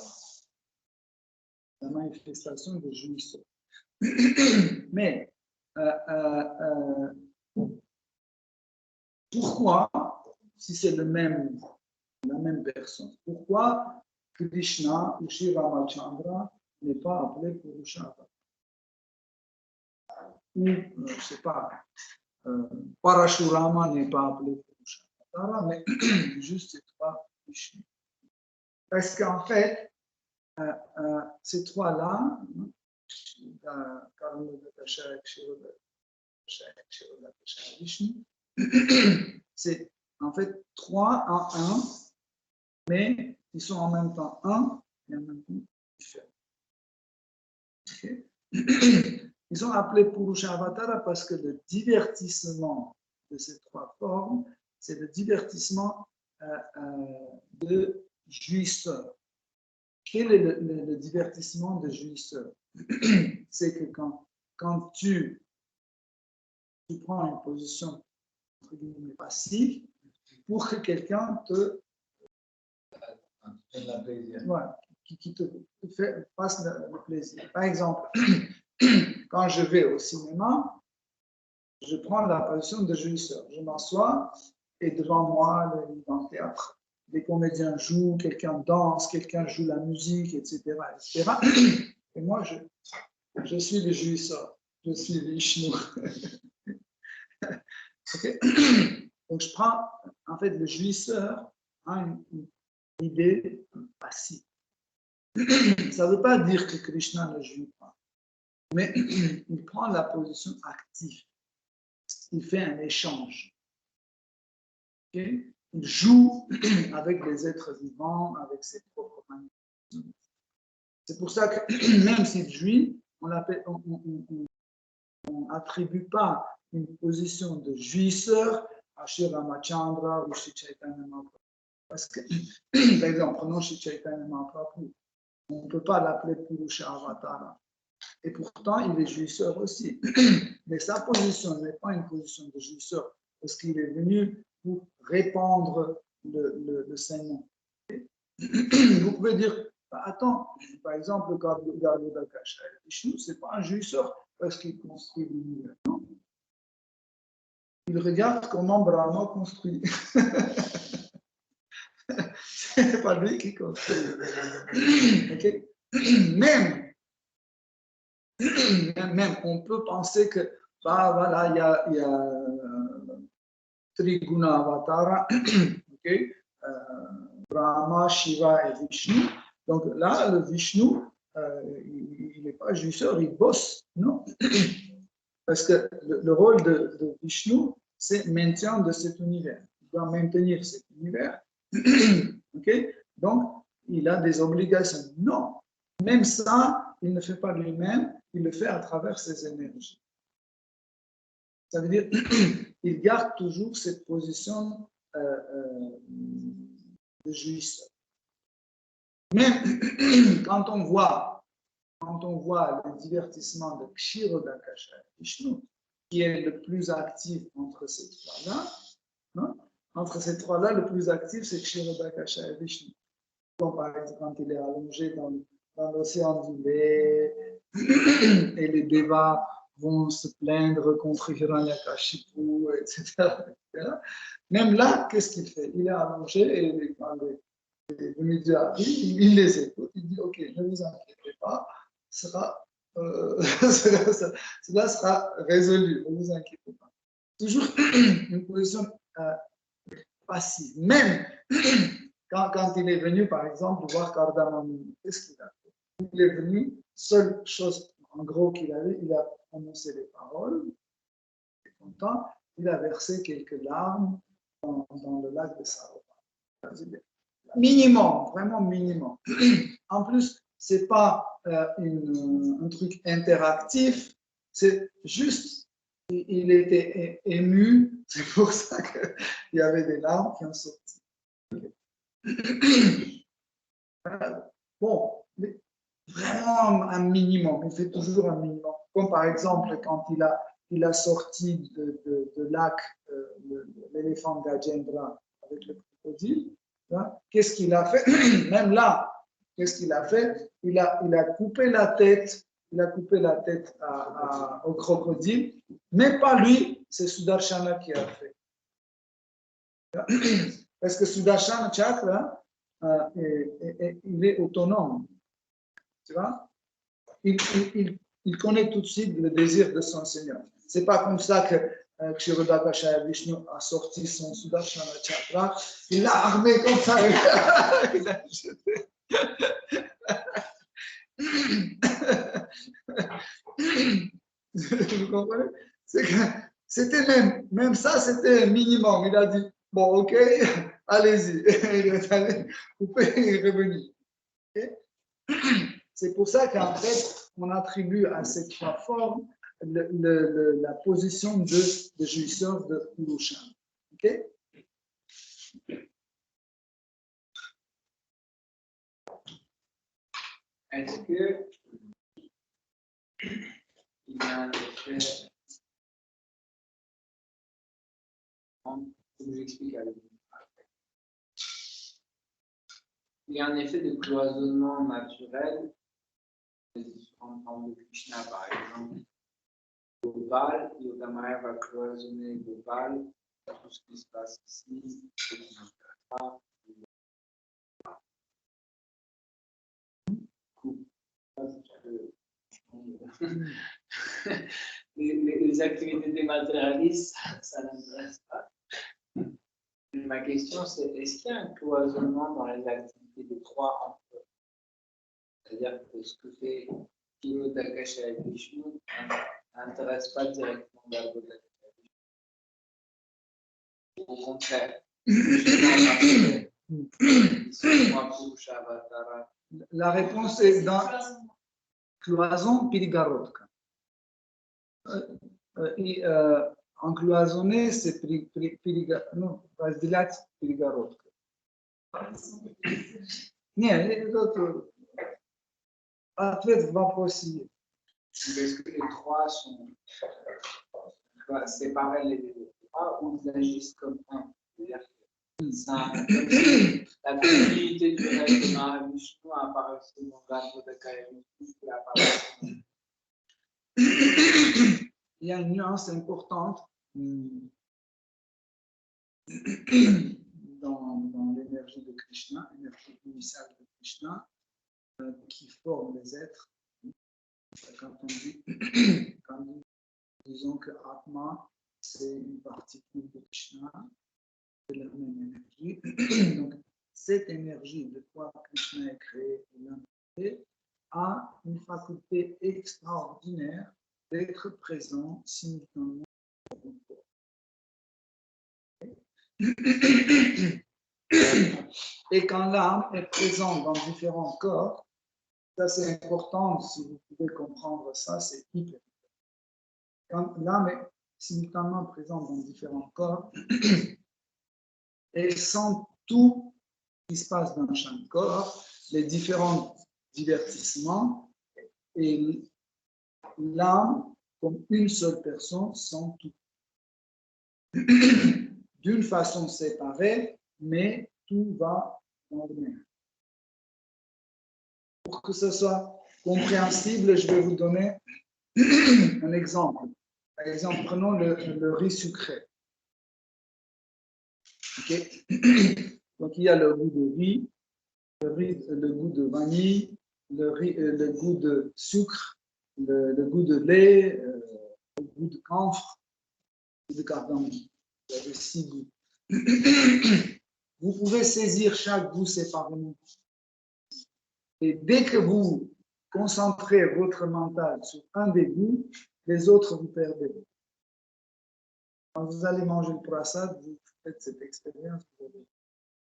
La manifestation de jouisseur. Mais pourquoi, si c'est la même personne, pourquoi Krishna ou Shri Ramachandra n'est pas appelé Purusha Avatara? Ou, je ne sais pas, Parashurama n'est pas appelé Purusha Avatara, mais juste ces trois Vishnu. Parce qu'en fait, ces trois-là, c'est en fait trois en un, mais ils sont en même temps un et en même temps différents. Okay. Ils sont appelés Purusha Avatara parce que le divertissement de ces trois formes, c'est le divertissement de jouisseur. Quel est le divertissement de jouisseur? C'est que quand tu prends une position entre guillemets passive pour que quelqu'un te qui te fasse le plaisir. Par exemple, quand je vais au cinéma, je prends la position de jouisseur. Je m'assois et devant moi, dans le théâtre, les comédiens jouent, quelqu'un danse, quelqu'un joue la musique, etc. etc. Et moi, je suis le jouisseur. Je suis Vishnu. Okay. Donc, je prends, en fait, le jouisseur a une idée passive. Ça ne veut pas dire que Krishna ne jouit pas, mais il prend la position active. Il fait un échange. Okay. Il joue avec les êtres vivants, avec ses propres manifestations. C'est pour ça que même s'il jouit, on n'attribue pas une position de jouisseur à Shri Ramachandra ou Shri Chaitanya Mahaprabhu. Parce que, par exemple, prenons Shri Chaitanya Mahaprabhu, on ne peut pas l'appeler Purusha Avatara. Et pourtant, il est jouisseur aussi. Mais sa position n'est pas une position de jouisseur, parce qu'il est venu pour répandre le Saint-Nom. Vous pouvez dire, bah, attends, par exemple, le Garuda Kasha Vishnu, ce n'est pas un jouisseur parce qu'il construit l'univers. Non. Il regarde comment Brahma construit. Ce n'est pas lui qui construit. Okay? Même, on peut penser que, bah voilà, il y a Triguna Avatara, okay? Brahma, Shiva et Vishnu. Donc là, le Vishnu, il n'est pas jouisseur, il bosse, non? Parce que le rôle de Vishnu, c'est le maintien de cet univers. Il doit maintenir cet univers. Okay? Donc, il a des obligations. Non, même ça, il ne fait pas de lui-même, il le fait à travers ses énergies. Ça veut dire qu'il garde toujours cette position de jouisseur. Même quand on voit le divertissement de Kshirodakasha Vishnu, qui est le plus actif entre ces trois-là, hein? Entre ces trois-là, le plus actif, c'est Kshirodakasha Vishnu. Donc, par exemple, quand il est allongé dans l'océan du lait, et les devas vont se plaindre contre Hiranyakashipu, etc., etc. Même là, qu'est-ce qu'il fait? Il est allongé et quand les médias arrivent, il les écoute. Il dit, OK, ne vous inquiétez pas, cela sera résolu, ne vous inquiétez pas. Toujours une position passive. Même quand il est venu, par exemple, voir Kardamamuni, qu'est-ce qu'il a fait? Il est venu, seule chose en gros qu'il avait, il a prononcé les paroles, content, il a versé quelques larmes dans le lac de Sarova. Minimum, vraiment minimum. En plus, ce n'est pas un truc interactif, c'est juste, il était ému, c'est pour ça qu'il y avait des larmes qui ont sorti. Bon, vraiment un minimum, il fait toujours un minimum. Comme par exemple, quand il a sorti de lac l'éléphant Gajendra avec le crocodile, hein, qu'est-ce qu'il a fait? Même là, qu'est-ce qu'il a fait? Il a coupé la tête, au crocodile, mais pas lui, c'est Sudarshana qui a fait. Parce que Sudarshana Chakra, il est autonome. Tu vois? Il connaît tout de suite le désir de son Seigneur. Ce n'est pas comme ça que Kshirodakashaya Vishnu a sorti son Sudarshana Chakra. Il l'a armé comme ça. Il a jeté. Vous comprenez? C'était même ça, c'était minimum. Il a dit, bon, ok, allez-y. Il est allé couper et est revenu. Okay? C'est pour ça qu'en fait, on attribue à ces trois formes la position de jouisseur de Purusha. Ok? Est-ce que il y a un effet, comme j'explique avec vous, il y a un effet de cloisonnement naturel des différentes formes de Krishna, par exemple. Gopal, Yogamaya va cloisonner Gopal, tout ce qui se passe ici, ce qui n'intéresse pas. Les activités dématérialistes, ça n'intéresse pas. Ma question, c'est est-ce qu'il y a un cloisonnement dans les activités des trois entre eux? C'est-à-dire que ce que fait Kilo Dakashaya Vishnu n'intéresse pas directement Bhagavad Gita. Au contraire, la réponse est dans cloison piligarotka. Encloisonné, c'est non, разделять перегородка. Нет, это ответ в вопросе. Est-ce que les trois sont séparés les trois ou ils agissent comme un? C'est-à-dire que la continuité du reste de Mahavishnu apparaît aussi dans Bhagavad Gita. Il y a une nuance importante dans l'énergie de Krishna, l'énergie initiale de Krishna, qui forme les êtres. Quand nous disons que Atma, c'est une particule de Krishna, c'est la même énergie. Donc, cette énergie de quoi Krishna est créé et l'unité a une faculté extraordinaire d'être présent simultanément. Et quand l'âme est présente dans différents corps, ça c'est important, si vous pouvez comprendre ça, c'est hyper. Quand l'âme est simultanément présente dans différents corps, elle sent tout ce qui se passe dans chaque corps, les différents divertissements, et l'âme, comme une seule personne, sent tout. D'une façon séparée, mais tout va dans le même. Pour que ce soit compréhensible, je vais vous donner un exemple. Par exemple, prenons le riz sucré. Okay. Donc, il y a le goût de riz, le goût de vanille, le goût de sucre, le goût de lait, le goût de camphre, le goût de cardamome. Vous avez 6 goûts. Vous pouvez saisir chaque goût séparément. Et dès que vous concentrez votre mental sur un des goûts, les autres vous perdez. Quand vous allez manger le prasad, vous faites cette expérience.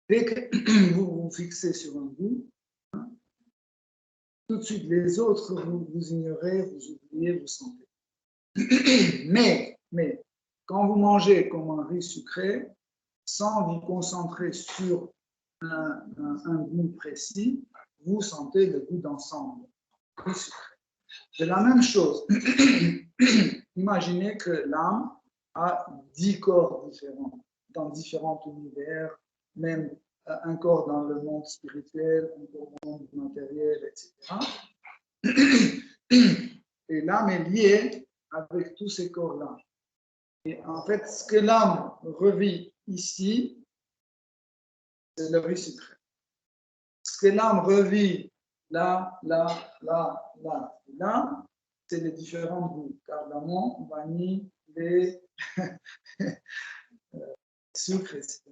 Dès que vous vous fixez sur un goût, hein, tout de suite les autres, vous ignorez, vous oubliez, vous sentez. Mais, quand vous mangez comme un riz sucré, sans vous concentrer sur un goût précis, vous sentez le goût d'ensemble. De la même chose, imaginez que l'âme a 10 corps différents, dans différents univers, même un corps dans le monde spirituel, un corps dans le monde matériel, etc. Et l'âme est liée avec tous ces corps-là. Et en fait, ce que l'âme revit ici, c'est le riz sucré. Ce que l'âme revit là, c'est les différents goûts. Cardamome, vanille, lait, sucre, etc.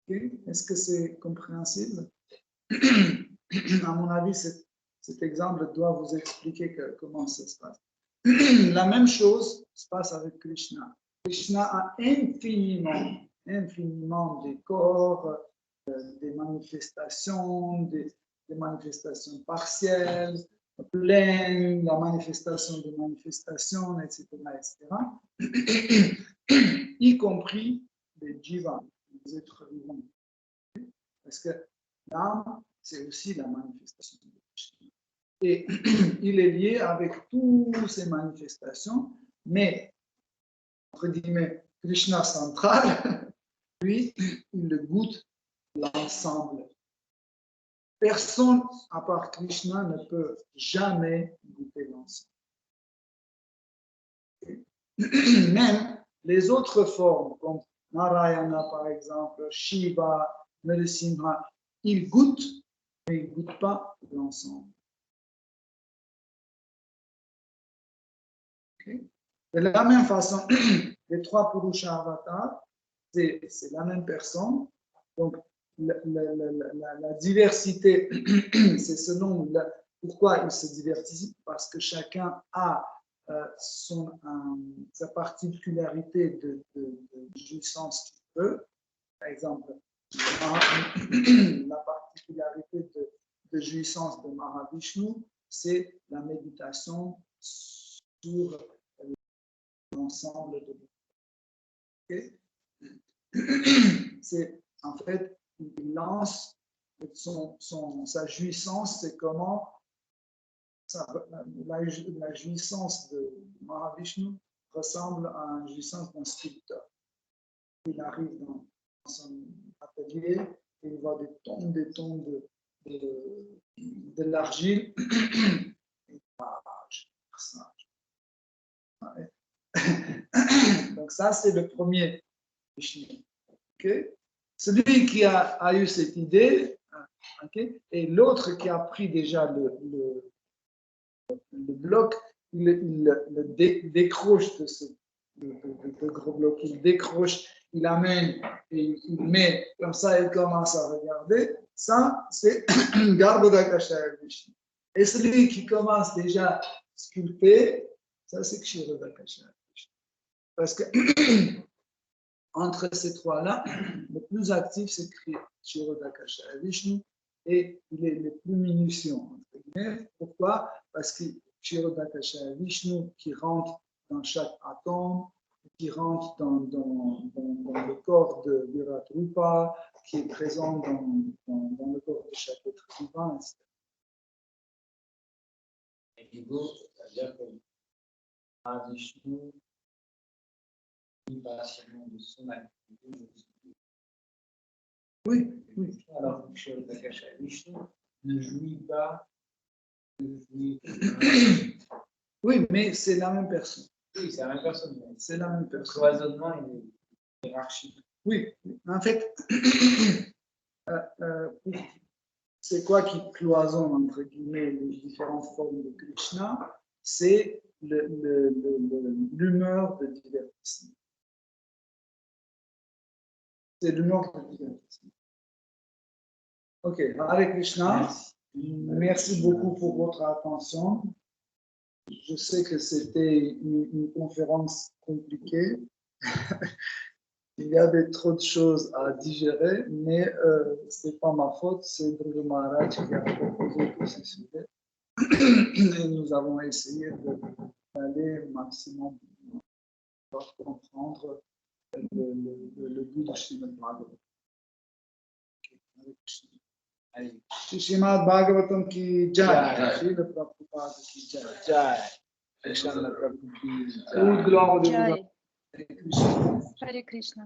Okay. Est-ce que c'est compréhensible? À mon avis, cet exemple doit vous expliquer comment ça se passe. La même chose se passe avec Krishna. Krishna a infiniment des corps, des manifestations, des manifestations partielles, pleines, la manifestation des manifestations, etc., y compris les jivas, les êtres vivants. Parce que l'âme, c'est aussi la manifestation de Krishna. Et il est lié avec toutes ces manifestations, mais, entre guillemets, Krishna central, lui, il le goûte l'ensemble. Personne, à part Krishna, ne peut jamais goûter l'ensemble. Même les autres formes, comme Narayana par exemple, Shiva, Narasimha, ils goûtent, mais ils ne goûtent pas l'ensemble. Okay. De la même façon, les trois Purusha avatars, c'est la même personne. Donc, la diversité, c'est selon pourquoi ils se divertissent, parce que chacun a sa particularité de jouissance qu'il veut. Par exemple, la particularité de jouissance de Mahavishnu, c'est la méditation sur l'ensemble de l'univers. Okay. C'est en fait, il lance sa jouissance, c'est comment la jouissance de Mahavishnu ressemble à la jouissance d'un sculpteur. Il arrive dans son atelier et il voit des tonnes de l'argile. Donc ça, c'est le premier Vishnu. Okay. Celui qui a eu cette idée, okay, et l'autre qui a pris déjà le bloc, il le décroche de ce gros bloc, il décroche, il amène et il met, comme ça il commence à regarder. Ça, c'est Garbhodakashaya Vishnu. Et celui qui commence déjà à sculpter, ça c'est Kshirodakashaya Vishnu. Parce que entre ces trois-là, le plus actif, c'est Kshirodakashaya Vishnu et il est le plus minutieux. Pourquoi? Parce que Kshirodakashaya Vishnu qui rentre dans chaque atome, qui rentre dans le corps de Virat Rupa, qui est présent dans le corps de chaque être vivant, etc. Et Vigo, c'est-à-dire que Vishnu partiellement de son activité. Oui. Alors que Vishnu ne jouit pas. Oui, mais c'est la même personne. Oui, c'est la même personne. C'est la même personne. Le cloisonnement est hiérarchique. Oui, en fait, c'est quoi qui cloisonne, entre guillemets, les différentes formes de Krishna? C'est l'humeur de divertissement. C'est l'humeur de divertissement. Ok, Hare Krishna. Merci beaucoup pour votre attention. Je sais que c'était une conférence compliquée. Il y avait trop de choses à digérer, mais ce n'est pas ma faute, c'est Dhruva Maharaj qui a proposé tous ces sujets. Et nous avons essayé d'aller au maximum pour comprendre le but de Srimad Bhagavatam. Srimad Bhagavatam ki jai, Srila Prabhupada ki jai. Jai. Krishna Prabhu ki Toute gloire au Jai. dévouement. Hare Krishna. Hare Krishna.